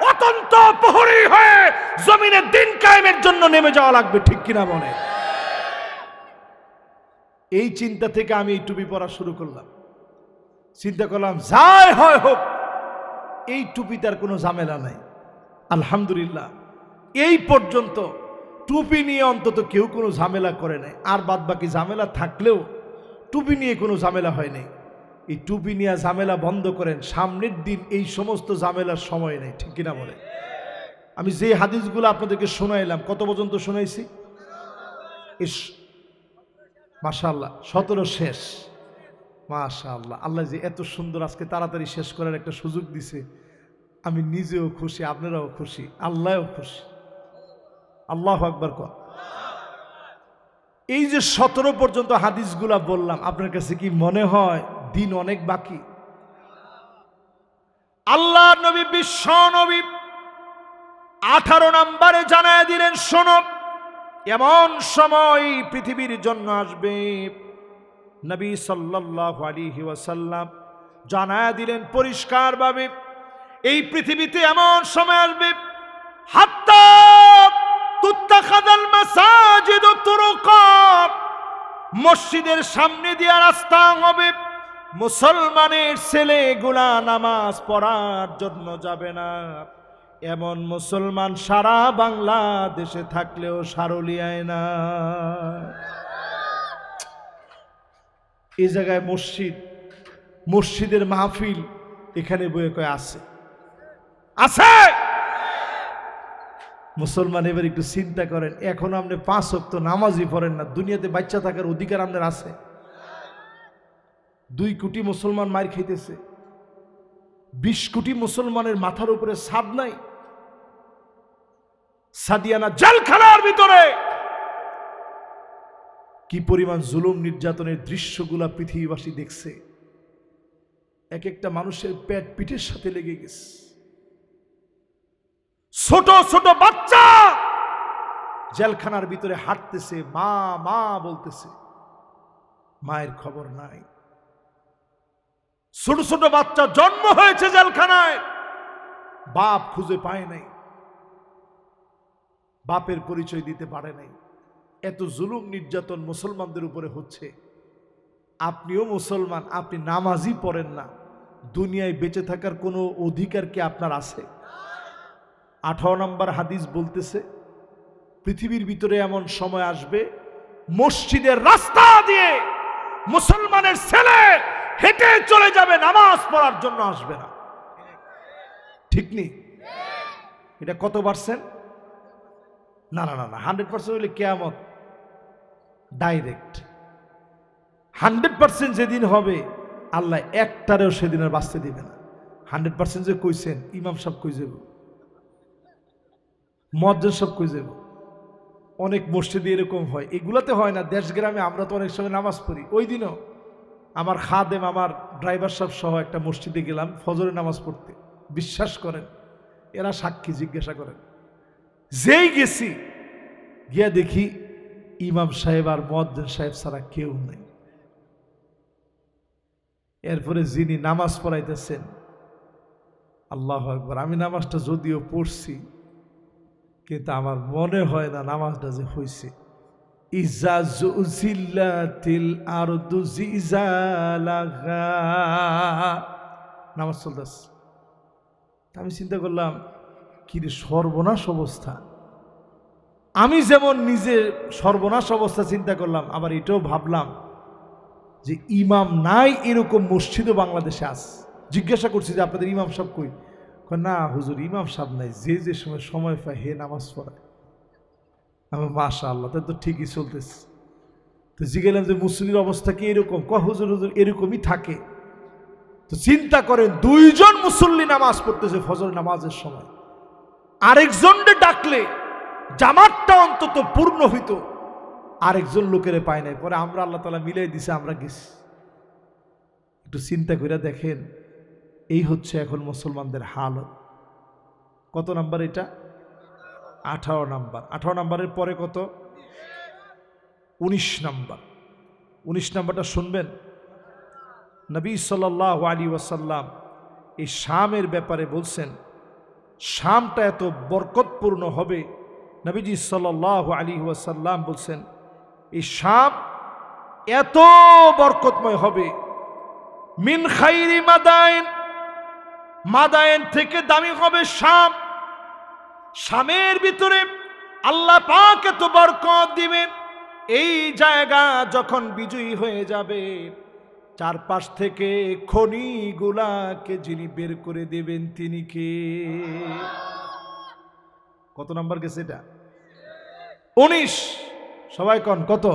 অত্যন্ত প্রহরী হয়ে জমিনে দিন কায়েমের জন্য নেমে যাওয়া লাগবে, ঠিক কিনা বলে? এই চিন্তা থেকে আমি এই টুপি পরা শুরু করলাম। চিন্তা করলাম যাই হয় হোক এই টুপিটার কোনো ঝামেলা নাই। আলহামদুলিল্লাহ এই পর্যন্ত টুপি নিয়ে অন্তত কেউ কোনো ঝামেলা করে নাই। আর বাদ বাকি ঝামেলা থাকলেও টুপি নিয়ে কোনো ঝামেলা হয় নাই। এই টুপি নিয়ে ঝামেলা বন্ধ করেন, সামনের দিন এই সমস্ত ঝামেলার সময় নেই, ঠিক কিনা বলে? আমি যে হাদিসগুলো আপনাদেরকে শোনাইলাম, কত পর্যন্ত শোনাইছি? মাশাআল্লাহ 17 শেষ। মাশাআল্লাহ, আল্লাহ যে এত সুন্দর আজকে তাড়াতাড়ি শেষ করার একটা সুযোগ দিছে, আমি নিজেও খুশি, আপনারাও খুশি, আল্লাহও খুশি। আল্লাহু আকবার কর। এই যে 17 পর্যন্ত হাদিসগুলা বললাম, আপনার কাছে কি মনে হয় দিন অনেক বাকি? আল্লাহ নবী বিশ্ব নবী 18 নম্বরে জানায় দিলেন, শোনো এমন সময় পৃথিবীর জন্য আসবে। নবী সাল্লাল্লাহু আলাইহি ওয়াসাল্লাম জানায় দিলেন পরিষ্কারভাবে, এই পৃথিবীতে এমন সময় আসবে হাত্তা তুত্তাখাযাল মাসাজিদ তুরুকা, মসজিদের সামনে দিয়ে রাস্তা হবে, মুসলমানের ছেলেগুলা নামাজ পড়ার জন্য যাবে না। এমন মুসলমান সারা বাংলাদেশে থাকলেও সারুলিয়ায় না। এই জায়গায় মসজিদ, মসজিদের মাহফিল এখানে বয়ে কয়ে আছে আছে। মুসলমান এবার একটু চিন্তা করেন, এখন আপনি 5 ওয়াক্ত নামাজই পড়েন না, দুনিয়াতে বাচ্চা থাকার অধিকার আপনার আছে? 2 কোটি মুসলমান মার খাইতেছে, 20 কোটি মুসলমানের মাথার উপরে ছাদ নাই। সাদিয়ানা জেলখানার ভিতরে কি পরিমাণ জুলুম নির্যাতনের দৃশ্যগুলা পৃথিবীবাসী দেখছে। এক একটা মানুষের পেট পিঠের সাথে লেগে গেছে। ছোট ছোট বাচ্চা জেলখানার ভিতরে হাঁটতেছে, মা মা বলতেছে, মায়ের খবর নাই। ছোট ছোট বাচ্চা জন্ম হয়েছে জেলখানায়, বাপ খুঁজে পায় নাই, বাপের পরিচয় দিতে পারে নাই। এত জুলুম নির্যাতন মুসলমানদের উপরে হচ্ছে। আপনিও মুসলমান, আপনি নামাজই পড়েন না, দুনিয়ায় বেঁচে থাকার কোনো অধিকার কি আপনার আছে? 18 নম্বর হাদিস বলতেছে, পৃথিবীর ভিতরে এমন সময় আসবে, মসজিদের রাস্তা দিয়ে মুসলমানের ছেলে হেঁটে চলে যাবে, নামাজ পড়ার জন্য আসবে না। ঠিক নেই? এটা কত পার্সেন্ট? না না না না, 100% হইলে কিয়ামত ডাইরেক্ট। 100% যেদিন হবে আল্লাহ একটারেও সেদিন আর বাঁচতে দিবে না। 100% যে কইছেন, ইমাম সাহেব কই যাব, মুয়াজ্জিন সাহেব কই যাব? অনেক মসজিদে এরকম হয়, এগুলাতে হয় না। দেশ গ্রামে আমরা তো অনেক সময় নামাজ পড়ি। ওই দিনও আমার খাদেম, আমার ড্রাইভার সাহেব সহ একটা মসজিদে গেলাম ফজরের নামাজ পড়তে। বিশ্বাস করেন, এরা সাক্ষী, জিজ্ঞাসা করেন। যেই গেছি গিয়া দেখি ইমাম সাহেব আর মুয়াজ্জিন সাহেব ছাড়া কেউ নেই। এরপরে যিনি নামাজ পড়াইতেছেন, আল্লাহু আকবার, আমি নামাজটা যদিও পড়ছি কিন্তু আমার মনে হয় না নামাজটা যে হইছে। ইজা জুজিল্লাতিল আরদু জিজালাহা, নামাজ চলতেছে। আমি চিন্তা করলাম, কি রে সর্বনাশ অবস্থা। আমি যেমন নিজে সর্বনাশ অবস্থা চিন্তা করলাম, আবার এটাও ভাবলাম যে ইমাম নাই এরকম মসজিদও বাংলাদেশে আছে। জিজ্ঞাসা করছি যে আপনাদের ইমাম সাহেব কই? না হুজুর, ইমাম সাহেব নাই, যে যে সময় পায় হে নামাজ পড়ায়। আমি মাশাআল্লাহ, তাই তো ঠিকই চলতেছে। তো জিজ্ঞাসা যে মুসলিমের অবস্থা কি এরকম? হুজুর হুজুর এরকমই থাকে। তো চিন্তা করেন, 2 জন মুসল্লি নামাজ পড়তেছে ফজর নামাজের সময়, আরেকজনকে ডাকলে জামাতটা অন্তত পূর্ণ হইতো, আরেকজন লোকের পায় নাই। পরে আমরা আল্লাহ তাআলা মিলাই দিছে, আমরা গেছি। একটু চিন্তা করে দেখেন, এই হচ্ছে এখন মুসলমানদের হালত। কত নাম্বার এটা? 18 নাম্বার। 18 নাম্বারের পরে কত? 19 নাম্বার। 19 নাম্বারটা শুনবেন। নবী সাল্লাল্লাহু আলাইহি ওয়াসাল্লাম এই শামের ব্যাপারে বলছেন, শামটা এত বরকতপূর্ণ হবে। নবীজি সাল্লাল্লাহু আলাইহি ওয়াসাল্লাম বলছেন, এই শাম এত বরকতময় হবে, মিন খাইরি মাদাইন, মাদায়েন থেকে দামি হবে শাম। শামের ভিতরে আল্লাহ পাক এত বরকত দিবেন, এই জায়গা যখন বিজয়ী হয়ে যাবে, চারপাশ থেকে খনিগুলাকে যিনি বের করে দেবেন তিনি কে? কত নাম্বার গেছে এটা? 19। সবাই কন কত?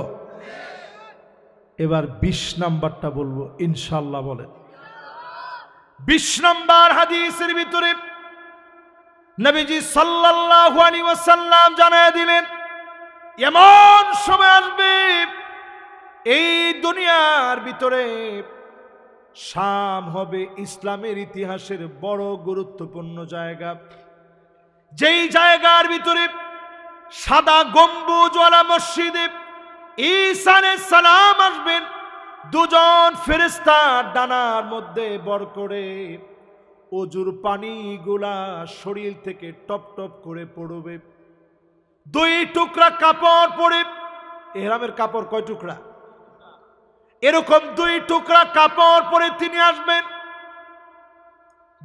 এবার 20 নাম্বারটা বলবো ইনশাআল্লাহ। বলেন। 20 নাম্বার হাদিসের ভিতরে নবীজি সাল্লাল্লাহু আলাইহি ওয়াসাল্লাম জানায় দিলেন, এমন সময় আসবে এই দুনিয়ার ভিতরে শাম হবে ইসলামের ইতিহাসের বড় গুরুত্বপূর্ণ জায়গা। যেই জায়গার ভিতরে সাদা গম্বুজওয়ালা মসজিদে ঈসা আলাইহিস সালাম আসবেন, 2 জন ফেরেশতা ডানার মধ্যে বর করে ওজুর পানিগুলা শরীর থেকে টপ টপ করে পড়বে। 2 টুকরা কাপড় পরে, ইহরামের কাপড় কয় টুকরা? এরকম 2 টুকরা কাপড় পরে তিনি আসবেন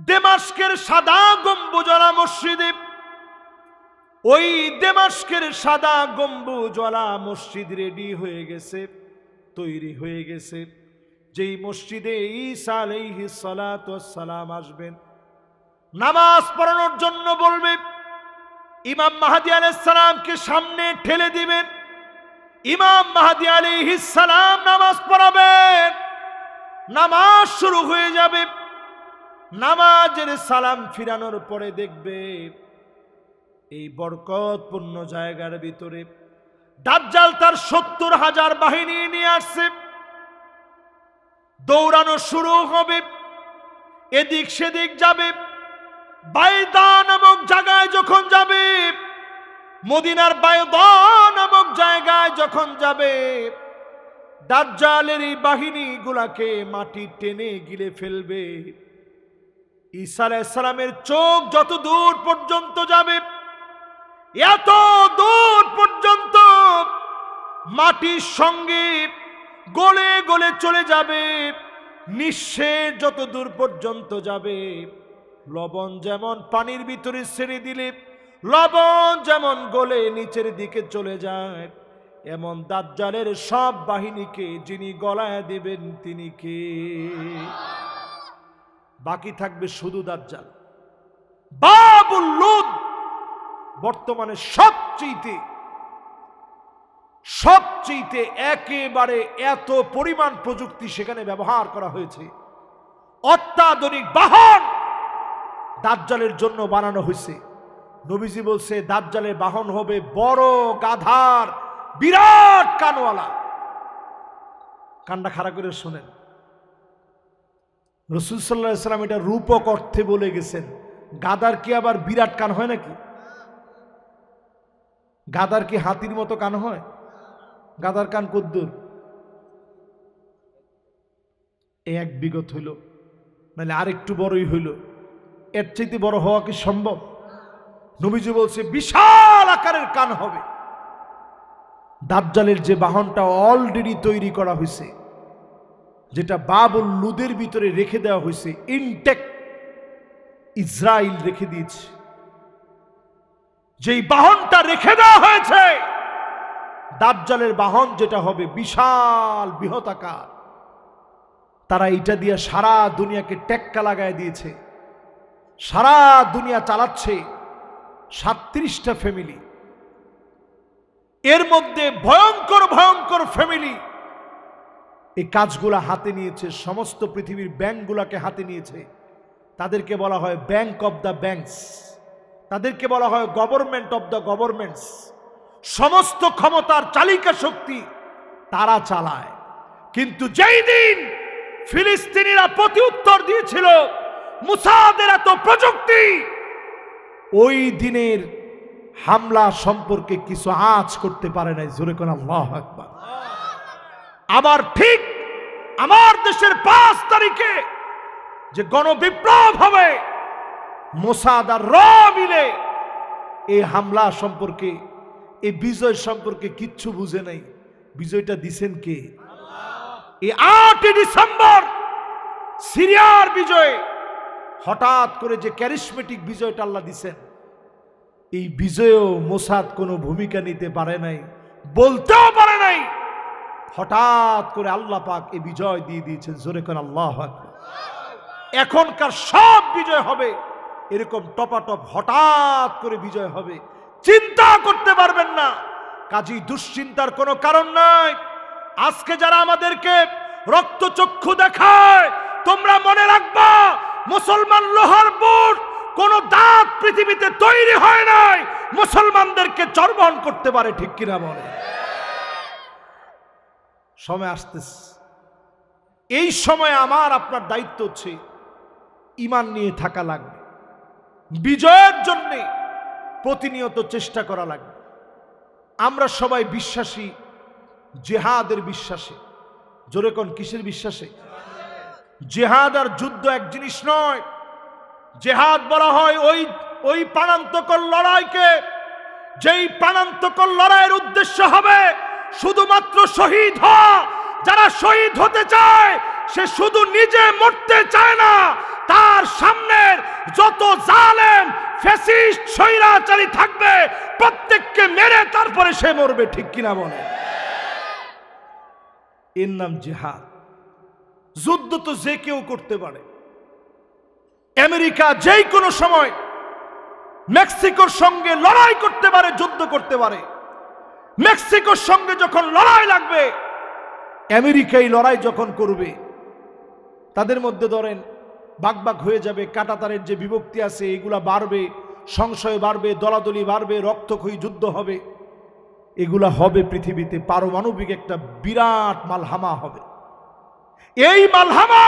দেমাস্কের সাদা গম্বুজওয়ালা মসজিদে। ওই দেমাস্কের সাদা গম্বুজওয়ালা মসজিদ রেডি হয়ে গেছে, তৈরি হয়ে গেছে। যেই মসজিদে ঈসা আলাইহিস সালাতু ওয়াস সালাম আসবেন, নামাজ পড়ানোর জন্য বলবে, ইমাম মাহদী আলাইহিস সালামকে সামনে ঠেলে দিবেন, ইমাম মাহদী আলাইহিস সালাম নামাজ পড়াবেন, নামাজ শুরু হয়ে যাবে। নামাজের সালাম ফিরানোর পরে দেখবে এই বরকতপূর্ণ জায়গার ভিতরে দাজ্জাল তার 70,000 বাহিনী নিয়ে আসছে। দৌড়ানো শুরু হবে, এদিক সেদিক যাবে, বাইদা নামক জায়গায় যখন যাবে, মদিনার বাইদা নামক জায়গায় যখন যাবে, দাজ্জালের এই বাহিনীগুলাকে মাটি টেনে গিলে ফেলবে। ঈসা আলাইহিস সালামের চোখ যত দূর পর্যন্ত যাবে, এত দূর পর্যন্ত মাটির সঙ্গে গলে গলে চলে যাবে। নিঃশ্বাস যত দূর পর্যন্ত যাবে, লবণ যেমন পানির ভিতরে ছেড়ে দিলে লবণ যেমন গলে নিচের দিকে চলে যায়, এমন দাজ্জালের সব বাহিনীকে যিনি গলায় দিবেন তিনি কে? বাকি থাকবে শুধু দাজ্জাল। বাবুল লুদ বর্তমানে সবচেয়ে একেবারে এত পরিমাণ প্রযুক্তি সেখানে ব্যবহার করা হয়েছে। অত্যাধুনিক বাহন দাজ্জালের জন্য বানানো হয়েছে। নবীজি বলছে দাজ্জালের বাহন হবে বড় গাধার বিরাট কানওয়ালা। কানটা খাড়া করে শোনেন, রাসূল সাল্লাল্লাহু আলাইহি ওয়াসাল্লাম এটা রূপক অর্থে বলে গেছেন। গাধার কি আবার বিরাট কান হয় নাকি? গাধার কি হাতির মতো কান হয়? গাধার কান কদ্দুর? এক বিগত হইল, মানে আরেকটু বড়ই হইল, এর চাইতে বড় হওয়া কি সম্ভব? নবীজি বলছে বিশাল আকারের কান হবে। দাজ্জালের যে বাহনটা অলরেডি তৈরি করা হয়েছে, যেটা বাবুল লুদের ভিতরে রেখে দেওয়া হয়েছে, ইনটেক ইসরায়েল রেখে দিয়েছে। যেই বাহনটা রেখে দেওয়া হয়েছে, দাজ্জালের বাহন যেটা হবে বিশাল বৃহতাকার, তারা এটা দিয়ে সারা দুনিয়াকে টেক্কা লাগায় দিয়েছে। সারা দুনিয়া চালাচ্ছে 37টা ফ্যামিলি। এর মধ্যে ভয়ঙ্কর ভয়ঙ্কর ফ্যামিলি এই কাজগুলা হাতে নিয়েছে। সমস্ত পৃথিবীর ব্যাংকগুলাকে হাতে নিয়েছে। তাদেরকে বলা হয় ব্যাংক অব দ্য ব্যাংকস, তাদেরকে বলা হয় গভর্নমেন্ট অব দ্য গভর্নমেন্টস। সমস্ত ক্ষমতার চালিকা শক্তি তারা চালায়। কিন্তু যেই দিন ফিলিস্তিনিরা প্রতি উত্তর দিয়েছিল মুসাদের এত প্রযুক্তি, ওই দিনের হামলা সম্পর্কে কিছু আঁচ করতে পারে নাই। জোরে কোন আল্লাহু আকবার। আবার ঠিক আমার দেশের 5 তারিখে যে গণবিপ্লব হবে, মোসাদ আর র মিলে এই হামলা সম্পর্কে, এই বিজয় সম্পর্কে কিচ্ছু বুঝে নাই। বিজয়টা দিছেন কে? এই 8 ডিসেম্বর সিরিয়ার বিজয়, হঠাৎ করে যে ক্যারিসমেটিক বিজয়টা আল্লাহ দিছেন, এই বিজয়েও মোসাদ কোনো ভূমিকা নিতে পারে নাই, বলতেও পারে নাই। হঠাৎ করে আল্লাহ পাক এই বিজয় দিয়ে দিয়েছেন। জোরে কোন আল্লাহু আকবার। এখনকার সব বিজয় হবে এরকম টপাটপ, হঠাৎ করে বিজয় হবে, চিন্তা করতে পারবেন না। কাজেই দুশ্চিন্তার কোনো কারণ নাই। আজকে যারা আমাদেরকে রক্তচক্ষু দেখায়, তোমরা মনে রাখবা মুসলমান লোহার বুট, কোন দাঁত পৃথিবীতে তৈরি হয় নাই মুসলমানদেরকে চর্বণ করতে পারে। ঠিক কিনা বলে? সময় আসতেছে, এই সময় আমার আপনার দায়িত্ব হচ্ছে ঈমান নিয়ে থাকা লাগবে। বিজয়ের জন্য প্রতিনিয়ত চেষ্টা করা লাগবে। আমরা সবাই বিশ্বাসী, জিহাদের বিশ্বাসে। জোরে কোন কিসের বিশ্বাসে? জিহাদ আর যুদ্ধ এক জিনিস নয়। জিহাদ বলা হয় ওই প্রাণান্তকর লড়াইকে, যেই প্রাণান্তকর লড়াইয়ের উদ্দেশ্য হবে শুধুমাত্র শহীদ হওয়া। যারা শহীদ হতে চায় সে শুধু নিজে মরতে চায় না, তার সামনের যত জালেম ফ্যাসিস্ট স্বৈরাচারী থাকবে প্রত্যেককে মেরে তারপরে সে মরবে। ঠিক কিনা বলে? এর নাম জিহাদ। যুদ্ধ তো যে কেউ করতে পারে। আমেরিকা যেই কোনো সময় মেক্সিকোর সঙ্গে লড়াই করতে পারে, যুদ্ধ করতে পারে। মেক্সিকোর সঙ্গে যখন লড়াই লাগবে, আমেরিকাই লড়াই যখন করবে, তাদের মধ্যে ধরেন ভাগ হয়ে যাবে। কাঁটাতারের যে বিভক্তি আছে এগুলা বাড়বে, সংশয় বাড়বে, দলাদলি বাড়বে, রক্তক্ষয়ী যুদ্ধ হবে। এগুলা হবে পৃথিবীতে। পারমাণবিক একটা বিরাট মালহামা হবে। এই মালহামা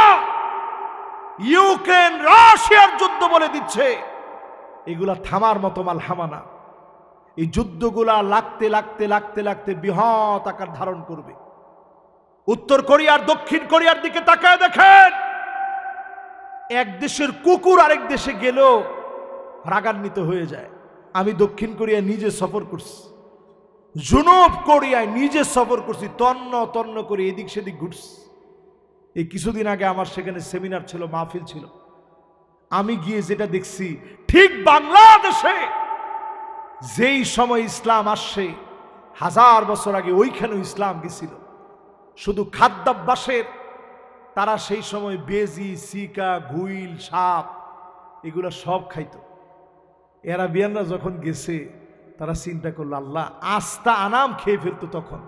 ইউক্রেন রাশিয়ার যুদ্ধ বলে দিচ্ছে। এগুলা থামার মতো মালহামা না। এই যুদ্ধগুলা লাগতে লাগতে লাগতে লাগতে বৃহৎ আকার ধারণ করবে। উত্তর কোরিয়ার দক্ষিণ কোরিয়ার দিকে তাকায় দেখেন, এক দেশের কুকুর আরেক দেশে গেলেও রাগান্বিত হয়ে যায়। আমি দক্ষিণ কোরিয়ায় নিজে সফর করছি, জুনুব কোরিয়ায় নিজে সফর করছি, তন্ন তন্ন করে এদিক সেদিক ঘুরছি। এই কিছুদিন আগে আমার সেখানে সেমিনার ছিল, মাহফিল ছিল। আমি গিয়ে যেটা দেখছি, ঠিক বাংলাদেশে যেই সময় ইসলাম আসছে 1000 বছর আগে ওইখানেও ইসলাম গেছিল। শুধু খাদ্যাভ্যাসের তারা সেই সময় বেজি, সিকা, গুইল, সাপ এগুলো সব খাইত। আরাবিয়ানরা যখন গেছে তারা চিন্তা করলো, আল্লাহ আস্তা আনাম খেয়ে ফেলতো তখন,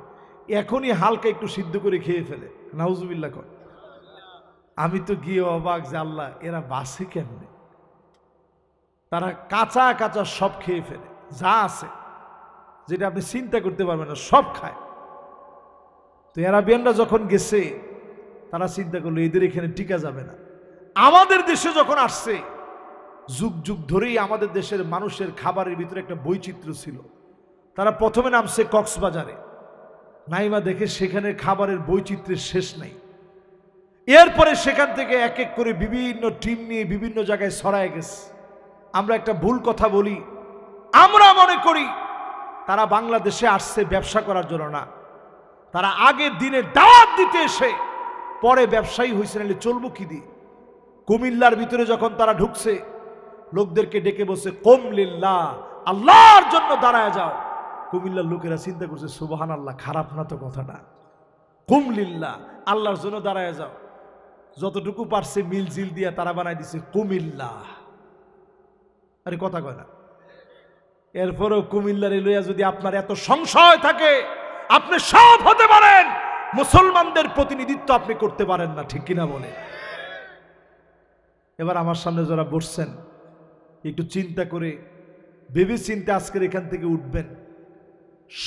এখনই হালকা একটু সিদ্ধ করে খেয়ে ফেলে। নাউজুবিল্লাহ কর। আমি তো গিয়ে অবাক যে আল্লাহ এরা বাসে কেমনে, তারা কাঁচা কাঁচা সব খেয়ে ফেলে, যা আছে যেটা আপনি চিন্তা করতে পারবেন না সব খায়। তো আরাবিয়ানরা যখন গেছে তারা চিন্তা করলো এদের এখানে টিকা যাবে না। আমাদের দেশে যখন আসছে, যুগ যুগ ধরেই আমাদের দেশের মানুষের খাবারের ভিতরে একটা বৈচিত্র্য ছিল। তারা প্রথমে নামছে কক্সবাজারে, নাইমা দেখে সেখানে খাবারের বৈচিত্র্যের শেষ নাই। এরপরে সেখান থেকে এক এক করে বিভিন্ন টিম নিয়ে বিভিন্ন জায়গায় ছড়ায় গেছে। আমরা একটা ভুল কথা বলি, আমরা মনে করি তারা বাংলাদেশে আসছে ব্যবসা করার জন্য না, তারা আগের দিনে দাওয়াত দিতে এসে পরে ব্যবসায়ী হয়েছে, নাহলে চলবো কি দিয়ে। কুমিল্লার ভিতরে যখন তারা ঢুকছে, লোকদেরকে ডেকে বসে কুম লিল্লাহ, আল্লাহর জন্য দাঁড়ায় যাও। কুমিল্লার লোকেরা চিন্তা করছে সুবহানাল্লাহ, খারাপ না তো কথাটা, কুম লিল্লাহ, আল্লাহর জন্য দাঁড়ায় যাও। যতটুকু পারছে মিল জিল দিয়া তারা বানাই দিছে কুমিল্লাহ। আরে কথা কয় না। এরপরেও কুমিল্লার লইয়া যদি আপনার এত সংশয় থাকে, আপনি সব হতে পারেন, মুসলমানদের প্রতিনিধিত্ব আপনি করতে পারেন না, ঠিক কিনা বলে। এবার আমার সামনে যারা বসছেন, একটু চিন্তা করে ভেবে চিন্তে আজকের এখান থেকে উঠবেন।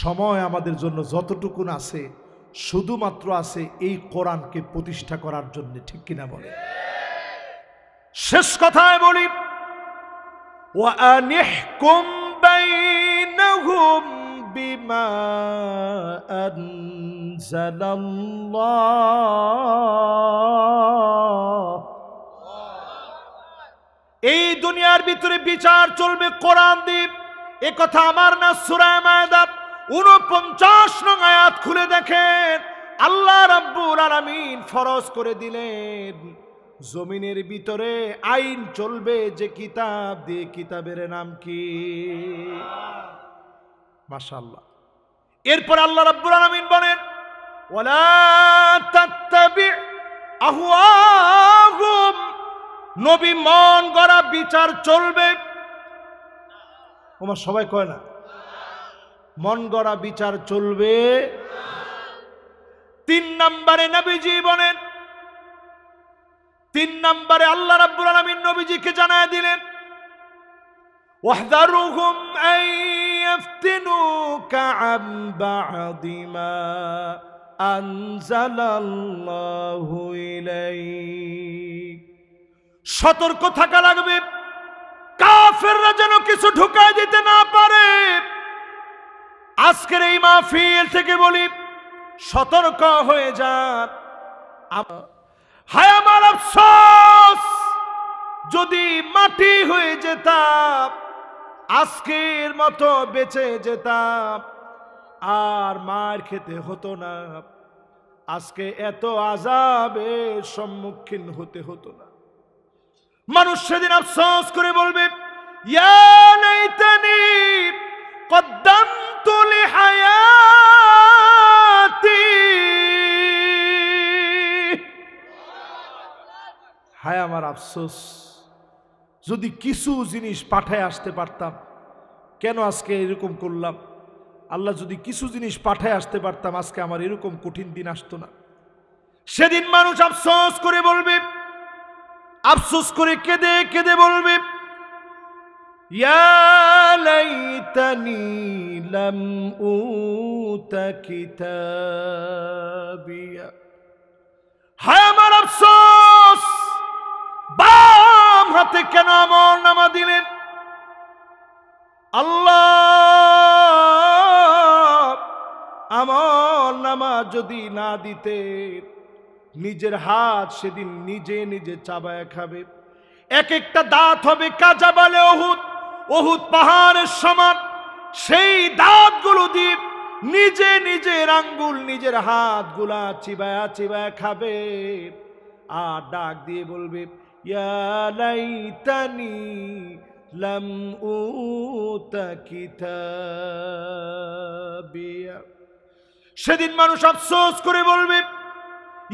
সময় আমাদের জন্য যতটুকু আছে শুধুমাত্র আছে এই কোরআনকে প্রতিষ্ঠা করার জন্য, ঠিক কিনা বলে। শেষ কথায় বলি, ওয়া আনিহকুম বাইনাহুম বিমা আনজালাল্লাহ। এই দুনিয়ার ভিতরে বিচার চলবে কোরআন দিয়ে, এ কথা আমার না। সূরা মায়দা 49 নং আয়াত খুলে দেখেন, আল্লাহ রাব্বুল আলামিন ফরজ করে দিলেন জমিনের ভিতরে আইন চলবে যে কিতাব দিয়ে, কিতাবের নাম কি? মাশাআল্লাহ। এরপর আল্লাহ রাব্বুল আলামিন বলেন, ওয়ালা তাত্তাবি আহওয়াহুম, নবী মন গড়া বিচার চলবে। ওমা সবাই কয় না, মন গড়া বিচার চলবে। 3 নম্বরে নবীজি বলেন, 3 নম্বরে আল্লাহ রাব্বুল আলামিন নবীজিকে জানায় দিলেন, ওয়াহদারুহুম আন ইফতিনুকা আন বা'দি মা আনজালাল্লাহু ইলাইক। সতর্ক থাকা লাগবে, কাফেররা যেন কিছু ঢুকায় দিতে না পারে। আজকের এই মাহফিল থেকে বলি, সতর্ক হয়ে যান। হায় আমার আফসোস, যদি মাটি হয়ে যেতাম, আজকের মতো বেঁচে যেতাম, আর মার খেতে হতো না, আজকে এত আযাবের সম্মুখীন হতে হতো না। মানুষ সেদিন আফসোস করে বলবে, ইয়া লাইতানি কদ্দামতু লিহায়াতি। হায় আমার আফসোস, যদি কিছু জিনিস পাঠায় আসতে পারতাম, কেন আজকে এরকম করলাম। আল্লাহ যদি কিছু জিনিস পাঠায় আসতে পারতাম, আজকে আমার এরকম কঠিন দিন আসতো না। সেদিন মানুষ আফসোস করে বলবে, আফসোস করে কেঁদে কেঁদে বলবে, ইয়া লাইতানি লাম উতা কিতাবিয়া। হায় আমার আফসোস, বাম হাতে কেন আমলনামা দিলেন, আল্লাহ আমল নামা যদি না দিতে নিজের হাত সেদিন নিজে নিজে চাবায় খাবে। এক একটা দাঁত হবে কাজাবালে ওহুদ, ওহুদ পাহাড়ের সমান। সেই দাঁতগুলো দিয়ে নিজে নিজের আঙ্গুল নিজের হাতগুলা চিবায়া চিবায়া খাবে আর ডাক দিয়ে বলবে ইয়া লাইতানি লাম উতা কিতাবিয়া। সেদিন মানুষ আফসোস করে বলবে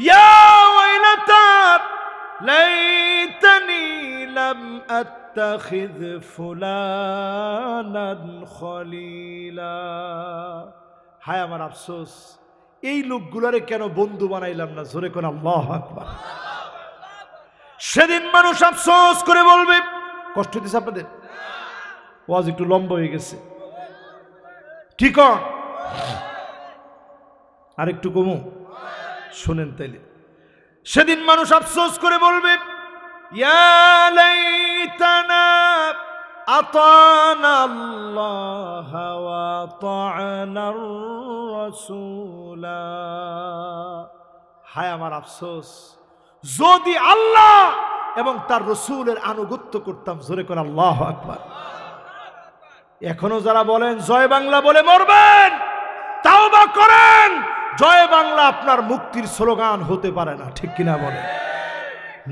ইয়া ওয়াইলাতা লাইতানি লাম আত্তাখিয ফুলানান খলিলা। হায় আমার আফসোস, এই লোকগুলারে কেন বন্ধু বানাইলাম না। জোরে কোন আল্লাহু আকবার। সেদিন মানুষ আফসোস করে বলবে, কষ্ট দিচ্ছে আপনাদের? ওয়াজ একটু লম্বা হয়ে গেছে, ঠিক? আর একটু কমু, শুনেন তাইলে। সেদিন মানুষ আফসোস করে বলবে ইয়া লাইতানা আতানা আল্লাহ ওয়া আতানা রাসূলা। হায় আমার আফসোস, যদি আল্লাহ এবং তার রসূলের আনুগত্য করতাম। জোরে করে আল্লাহু আকবার। এখনো যারা বলেন জয় বাংলা বলে মরবেন, তাওবা করেন। জয় বাংলা আপনার মুক্তির স্লোগান হতে পারে না, ঠিক কিনা বলে?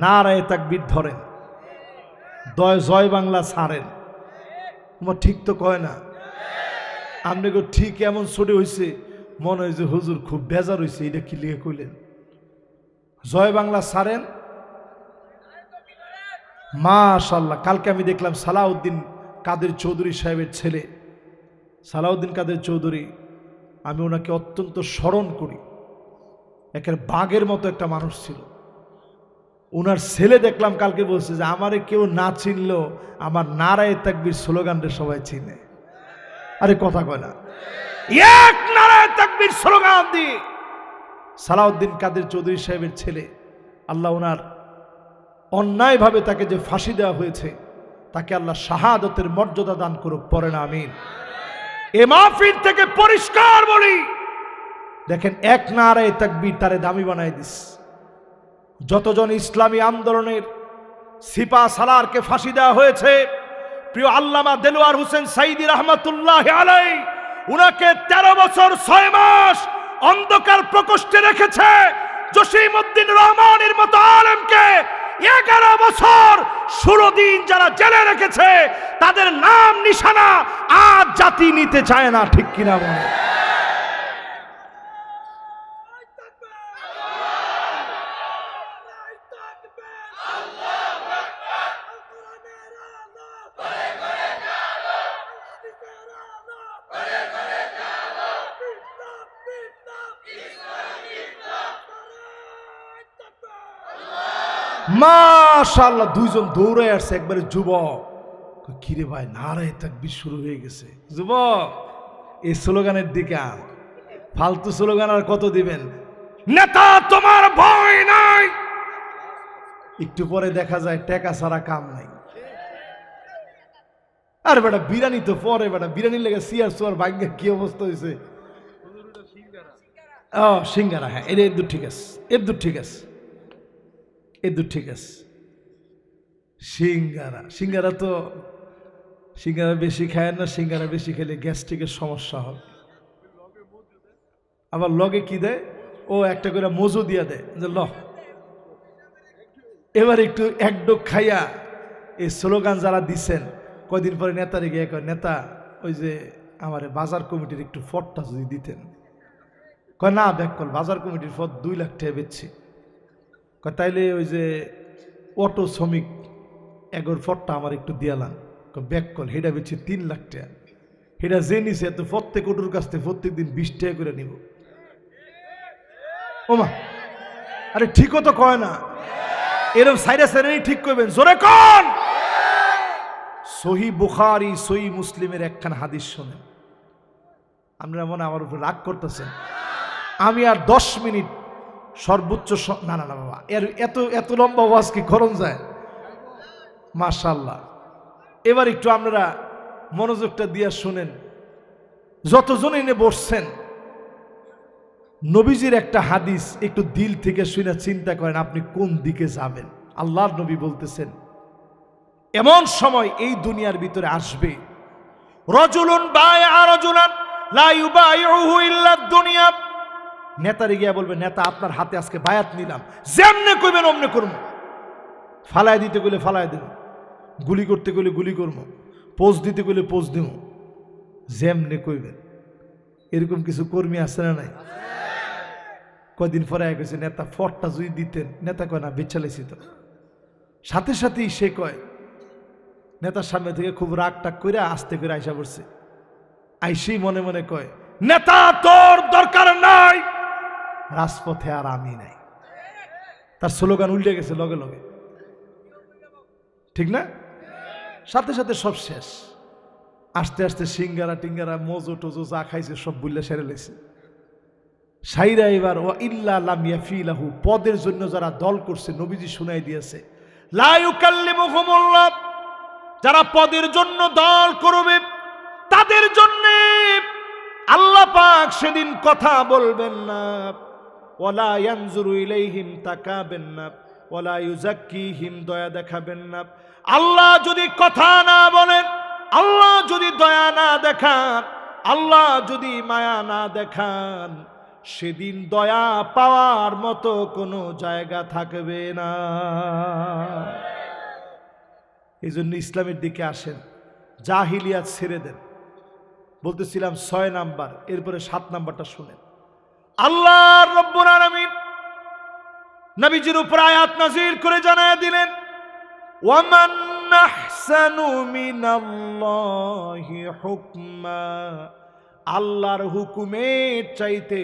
নারায়ে তাকবীর ধরেন, জয় বাংলা ছাড়েন। তোমার ঠিক তো কয় না? আপনি গো ঠিক এমন ছোটে হয়েছে মনে হয় যে হুজুর খুব বেজার হয়েছে, এটা কি লিখে কইলেন? জয় বাংলা ছাড়েন। মাশাআল্লাহ, কালকে আমি দেখলাম সালাউদ্দিন কাদের চৌধুরী সাহেবের ছেলে সালাউদ্দিন কাদের চৌধুরী, আমি ওনাকে অত্যন্ত স্মরণ করি। একের বাঘের মতো একটা মানুষ ছিল। ওনার ছেলে দেখলাম কালকে বলছে যে আমারে কেউ না চিনলেও আমার নারায়ে তাকবীর স্লোগানটা সবাই চিনে। আরে কথা কয় না, এক নারায়ে তাকবীর স্লোগান দিয়ে সালাউদ্দিন কাদের চৌধুরী সাহেবের ছেলে, আল্লাহ ওনার অন্যায়ভাবে তাকে যে ফাঁসি দেওয়া হয়েছে তাকে আল্লাহ শাহাদতের মর্যাদা দান করুক, পড়েন আমিন। এ মাহফিল থেকে পরিষ্কার বলি, দেখেন এক নারায়ে তাকবীর তারে দামি বানায় দিস। যতজন ইসলামী আন্দোলনের সিপা সালারকে ফাঁসি দেওয়া হয়েছে, প্রিয় আল্লামা দেলোয়ার হোসেন সাইদি রহমাতুল্লাহ আলাইহি উনাকে 13 বছর 6 মাস অন্ধকার প্রকোষ্ঠে রেখেছে। জসিমউদ্দিন রহমানের মতো আলেমকে 11 বছর 16 দিন যারা জেলে রেখেছে, তাদের নাম নিশানা আজ জাতি নিতে চায় না, ঠিক কিনা বলে? মাশাআল্লাহ, দুইজন দৌড়ে আসছে, একবারে যুবক। কিরে ভাই, নারায়ে তাকবীর শুরু হয়ে গেছে। যুবক, এই স্লোগানের দিকে আন, ফালতু স্লোগান আর কত দিবেন? নেতা তোমার ভয় নাই। একটু পরে দেখা যায় টাকা ছাড়া কাম নাই। আর বেটা বিরিয়ানি তো পরে, বেটা বিরিয়ানি লেগে সিয়ার সোয়ার ভাগ্যে কি অবস্থা হয়েছে। ও সিঙ্গারা, হ্যাঁ এর দূর ঠিক আছে, এর দূর ঠিক আছে, এর দূর ঠিক আছে। সিঙ্গারা তো সিঙ্গারা বেশি খায় না, সিঙ্গারা বেশি খেলে গ্যাস্ট্রিকের সমস্যা হবে। আবার লগে কি দেয়, ও একটা করে মজু দিয়া দেয় যে ল এবার একটু এক ডোক খাইয়া। এই স্লোগান যারা দিচ্ছেন, কয়দিন পরে নেতারে গিয়ে কয়, নেতা ওই যে আমার বাজার কমিটির একটু ফটটা যদি দিতেন। কয় না ব্যাক কল, বাজার কমিটির ফট 2 লাখ টাকা বেচছি। কয় তাইলে ওই যে অটো শ্রমিক এগোর ফটটা আমার একটু দিয়ালাম। ব্যাক কল, হেটা বেচছি 3 লাখ টাকা। হেটা যে নিছে এত প্রত্যেক অটোর কাছ থেকে প্রত্যেক দিন 20 টাকা করে নিব। ওমা, আরে ঠিকও তো কয় না, এরকম সাইডে সাইডে ঠিক করবেন, জোরে কোন। সহি বুখারী সহি মুসলিমের একখান হাদিস শোনেন। আপনারা মনে আমার উপর রাগ করতেছেন। আমি আর 10 মিনিট সর্বোচ্চ, না না না বাবা, এর এত লম্বা ওয়াজ কি করণ যায়? মাশাআল্লাহ। এবার একটু আপনারা মনোযোগটা দিয়া শুনেন, যতজন এনে বসছেন, নবীজির একটা হাদিস একটু দিল থেকে শুনে চিন্তা করেন আপনি কোন দিকে যাবেন। আল্লাহর নবী বলতেছেন, এমন সময় এই দুনিয়ার ভিতরে আসবে, রাজুলুন বায়আ রাজুলান লা ইউবাইউহু ইল্লা দুনিয়া। নেতারে গিয়া বলবে, নেতা আপনার হাতে আজকে বায়াত নিলাম, যেমনে কইবেন অমনে করব, ফালায় দিতে কইলে ফালায় দেব, গুলি করতে কইলে গুলি করব, পোজ দিতে কইলে পোজ দেব, যেমনে কইবেন। এরকম কিছু কর্মী আছে না নাই? কয়দিন পরে এক হয়েছে, নেতা ফটটা যদি দিতেন, নেতা কয় না বেচালাইছি তো। সাথে সাথেই সে কয়, নেতার সামনে থেকে খুব রাগ টাগ করে আস্তে করে আইসা পড়ছে, আইসেই মনে মনে কয়, নেতা তোর দরকার নাই, রাজপথে আর আমি নাই। তার স্লোগান উল্টে গেছে লগে লগে, ঠিক না? সাথে সাথে সব শেষ। আস্তে আস্তে সিঙ্গারা টিঙ্গারা মজো টজো যা খাইছে সব বুল্লা সেরে লেছে। সাইরা এবার ও ইল্লা লাম ইয়াফিলাহু, পদের জন্য যারা দল করছে, নবীজি শুনাই দিয়েছে, লা ইউকাল্লিমুহুমুল্লাহ, যারা পদের জন্য দল করবে তাদের জন্য আল্লাহ পাক সেদিন কথা বলবেন না। ওয়ালা ইয়ানজুরু ইলাইহিম, তাকাবেন না। ওয়ালা ইউযাক্কিহিম, দয়া দেখাবেন না। আল্লাহ যদি কথা না বলেন, আল্লাহ যদি দয়া না দেখান, আল্লাহ যদি মায়া না দেখান, সেদিন দয়া পাওয়ার মতো কোনো জায়গা থাকবে না। এই জন্য ইসলামের দিকে আসেন, জাহিলিয়াত ছেড়ে দেন। বলতেছিলাম 6 নাম্বার, এরপরে 7 নাম্বারটা শুনেন। আল্লাহ রব্বুল আলামিন নবীজির উপর আয়াত নাযিল করে জানায়া দিলেন, ওয়ামান আহসানু মিনাল্লাহি হুকমা, আল্লাহর হুকুমের চাইতে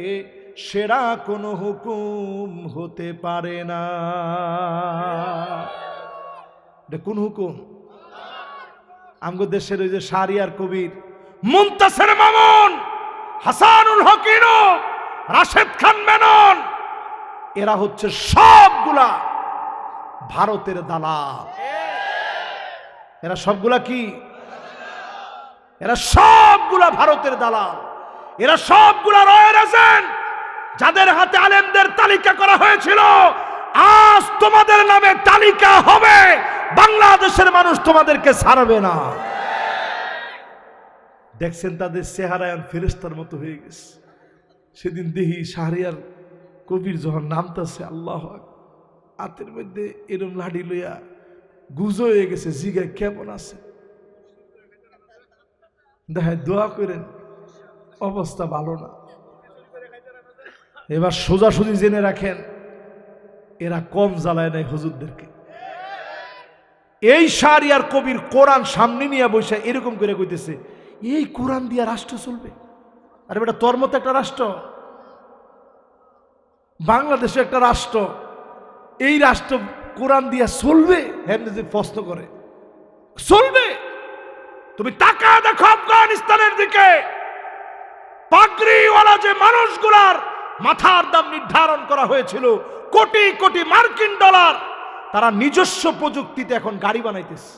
সেরা কোনো হুকুম হতে পারে না। কোন হুকুম? আমগো দেশের ওই যে শাহরিয়ার কবির মুনতাসির মামুন, হাসানুল হকির, রাশেদ খান মেনন, এরা হচ্ছে সবগুলা ভারতের দালাল। এরা সবগুলা কি? এরা সবগুলা ভারতের দালাল। এরা সবগুলা রয়্যাল এজেন্ট, যাদের হাতে আলেমদের তালিকা করা হয়েছিল। আজ তোমাদের নামে তালিকা হবে, বাংলাদেশের মানুষ তোমাদেরকে ছাড়বে না। দেখছেন তাদের চেহারায়ন ফেরেশতার মতো হয়ে গেছে। সেদিন দেখি শাহরিয়ার কবির যখন নামতেছে, আল্লাহ, হাতের মধ্যে এরম লাঠি লইয়া গুজো হয়ে গেছে, জিগায় কেমন আছে, দেখে দোয়া করেন, অবস্থা ভালো না। এবার সোজাসুজি জেনে রাখেন, এরা কম জ্বালায় নাই হুজুরদেরকে। এই শাহরিয়ার কবির কোরআন সামনে নিয়ে বসে এরকম করে কইতেছে, এই কোরআন দিয়া রাষ্ট্র চলবে? আরে বেটা, তোর মতো একটা রাষ্ট্র, বাংলাদেশে একটা রাষ্ট্র, এই রাষ্ট্র কোরআন দিয়া চলবে? হ্যাঁ, যে প্রশ্ন করে, চলবে? তুমি টাকা দেখো আফগানিস্তানের দিকে, পাগড়িওয়ালা যে মানুষগুলার মাথার দাম নির্ধারণ করা হয়েছিল কোটি কোটি মার্কিন ডলার, তারা নিজস্ব প্রযুক্তিতে এখন গাড়ি বানাইতেছে।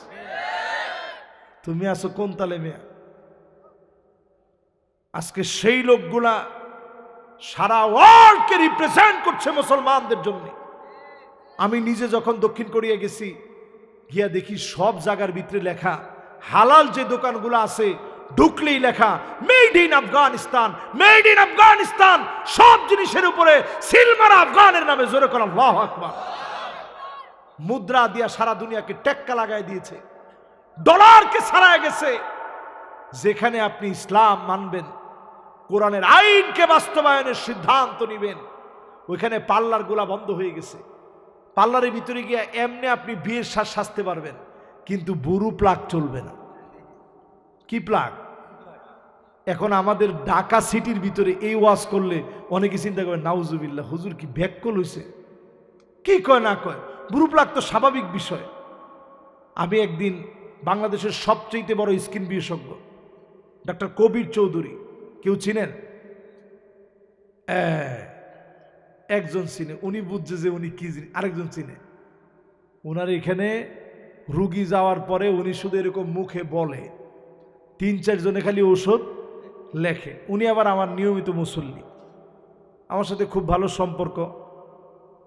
তুমি আছো কোন তালে মেয়া? আজকে সেই লোকগুলা সারা ওয়ার্ল্ডকে রিপ্রেজেন্ট করছে মুসলমানদের জন্য। আমি নিজে যখন দক্ষিণ কোরিয়া গেছি, গিয়া দেখি সব জায়গার ভিতরে লেখা, হালাল যে দোকানগুলো আছে ঢুকলেই লেখা made in Afghanistan, made in Afghanistan. সব জিনিসের উপরে সিলমারা আফগানের নামে জোরে করা আল্লাহু আকবার। মুদ্রা দিয়া সারা দুনিয়াকে টেক্কা লাগাই দিয়েছে, ডলারকে ছাড়ায় গেছে। যেখানে আপনি ইসলাম মানবেন, কোরআনের আইনকে বাস্তবায়নের সিদ্ধান্ত নিবেন, ওইখানে পার্লার গুলা বন্ধ হয়ে গেছে। পার্লারের ভিতরে গিয়ে এমনি আপনি বিয়ের শ্বাস সাজতে পারবেন, কিন্তু বুরু প্লাগ চলবে না। কি প্লাগ? এখন আমাদের ঢাকা সিটির ভিতরে এই ওয়াজ করলে অনেকে চিন্তা করেন, নাউজুবিল্লাহ, হুজুর কি ব্যাককল হইছে, কি কয় না কয়। বুরু প্লাগ তো স্বাভাবিক বিষয়। আমি একদিন বাংলাদেশের সবচেয়ে বড় স্কিন বিশেষজ্ঞ ডক্টর কবির চৌধুরী, কেউ চিনেন? একজন চিনে, উনি বুঝছে যে উনি কি জিনিস, আরেকজন চিনে। ওনার এখানে রুগী যাওয়ার পরে উনি শুধু এরকম মুখে বলে 3-4 জনে খালি ঔষধ লেখে। উনি আবার আমার নিয়মিত মুসল্লি, আমার সাথে খুব ভালো সম্পর্ক।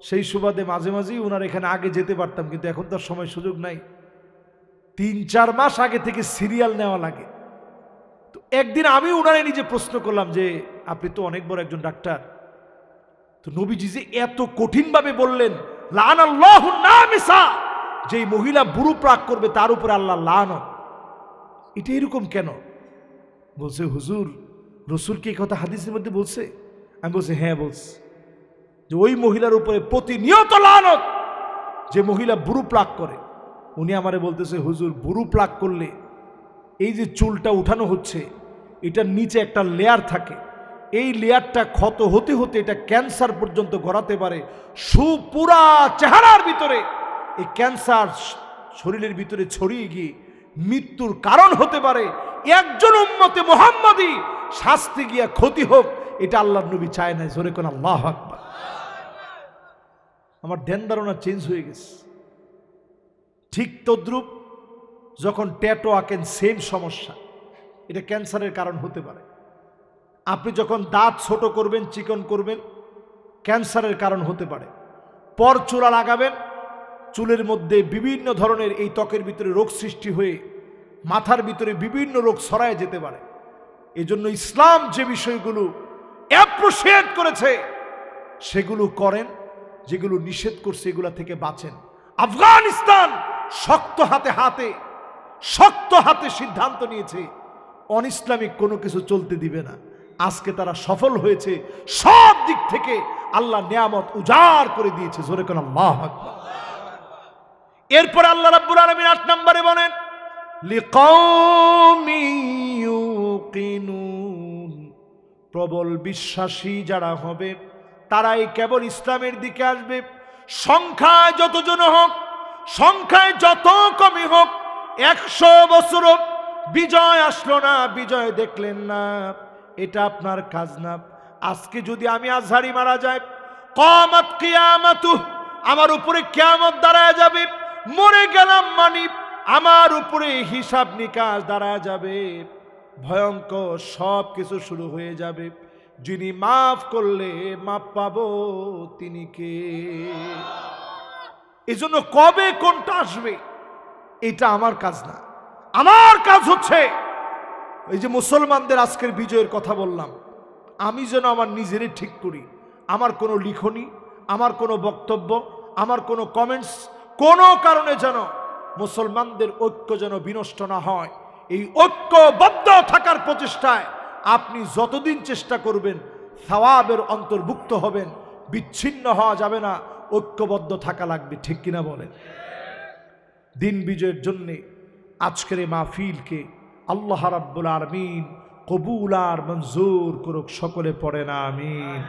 সেই সুবাদে মাঝে মাঝেই ওনার এখানে আগে যেতে পারতাম, কিন্তু এখন তার সময় সুযোগ নাই। 3-4 মাস আগে থেকে সিরিয়াল নেওয়া লাগে। তো একদিন আমি ওনারে নিজে প্রশ্ন করলাম যে আপনি তো অনেক বড় একজন ডাক্তার, তো নবীজি যে এত কঠিনভাবে বললেন লানাল্লাহুন নামিসা, যে মহিলা বুড়ো প্রাক করবে তার উপরে আল্লাহ লানত, এটা এরকম কেন? বলছে হুজুর রসুল কি এই কথা হাদিসের মধ্যে বলছে? আমি বলছি হ্যাঁ বলছি, যে ওই মহিলার উপরে প্রতিনিয়ত লানত যে মহিলা বুড়ো প্লাক করে। উনি আমারে বলতেছে হুজুর বুড়ো প্লাক করলে এই যে চুলটা উঠানো হচ্ছে এটার নিচে একটা লেয়ার থাকে, এই লেয়ারটা ক্ষত হতে হতে এটা ক্যান্সার পর্যন্ত গড়াতে পারে, পুরা চেহারার ভিতরে এই ক্যান্সার শরীরের ভিতরে ছড়িয়ে গিয়ে মৃত্যুর কারণ হতে পারে। একজন উম্মতে মুহাম্মাদি শাস্তি গিয়া ক্ষতি হোক, এটা আল্লাহর নবী চায় না। জোরে কোন আল্লাহু আকবার। আমার ধ্যান ধারণা চেঞ্জ হয়ে গেছে। ঠিক তদ্রূপ যখন ট্যাটু আঁকেন সেম সমস্যা, এটা ক্যান্সারের কারণ হতে পারে। আপনি যখন দাঁত ছোট করবেন চিকন করবেন ক্যান্সারের কারণ হতে পারে। পরচুলা লাগাবেন, চুলের মধ্যে বিভিন্ন ধরনের এই ত্বকের ভিতরে রোগ সৃষ্টি হয়ে মাথার ভিতরে বিভিন্ন রোগ ছড়ায় যেতে পারে। এজন্য ইসলাম যে বিষয়গুলো অ্যাপ্রিশিয়েট করেছে সেগুলো করেন, যেগুলো নিষেধ করছে এগুলা থেকে বাঁচেন। আফগানিস্তান শক্ত হাতে সিদ্ধান্ত নিয়েছে অন ইসলামিক কোনো কিছু চলতে দিবে না। আজকে তারা সফল হয়েছে, সব দিক থেকে আল্লাহ নিয়ামত উজাড় করে দিয়েছে। জোরে কোন আল্লাহু আকবার। এরপর আল্লাহ রাব্বুল আলামিন 8 নম্বরে বলেন লিকাউমি ইউকিনুন, প্রবল বিশ্বাসী যারা হবে তারাই কেবল ইসলামের দিকে আসবে। সংখ্যায় যতজন হোক, সংখ্যায় যত কমই হোক, 100 বছর বিজয় আসলো না, বিজয় দেখলেন না, এটা আপনার কাজ না। আজকে যদি আমি আজহারি মারা যায়, কিয়ামত কিয়ামাতু, আমার উপরে কিয়ামত দাঁড়ায় যাবে। মরে গেলাম মানে আমার উপরে হিসাব নিকাশ দাঁড়ায় যাবে, ভয়ঙ্কর সব কিছু শুরু হয়ে যাবে। যিনি মাফ করলে মাফ পাবো তিনি কে? এজন্য কবে কোনটা আসবে এটা আমার কাজ না। আমার কাজ হচ্ছে এই যে মুসলমানদের আজকের বিজয়ের কথা বললাম, আমি যেন আমার নিজেরই ঠিক করি। আমার কোনো লিখনি, আমার কোনো বক্তব্য, আমার কোনো কমেন্টস কোনো কারণে যেন মুসলমানদের ঐক্য যেন বিনষ্ট না হয়। এই ঐক্যবদ্ধ থাকার প্রচেষ্টায় আপনি যতদিন চেষ্টা করবেন সওয়াবের অন্তর্ভুক্ত হবেন। বিচ্ছিন্ন হওয়া যাবে না, ঐক্যবদ্ধ থাকা লাগবে। ঠিক কিনা বলেন? দিন বিজয়ের জন্য আজকের এই মাহফিলকে আল্লাহ রাব্বুল আলামিন কবুল আর মঞ্জুর করুক। সকলে পড়েন আমিন।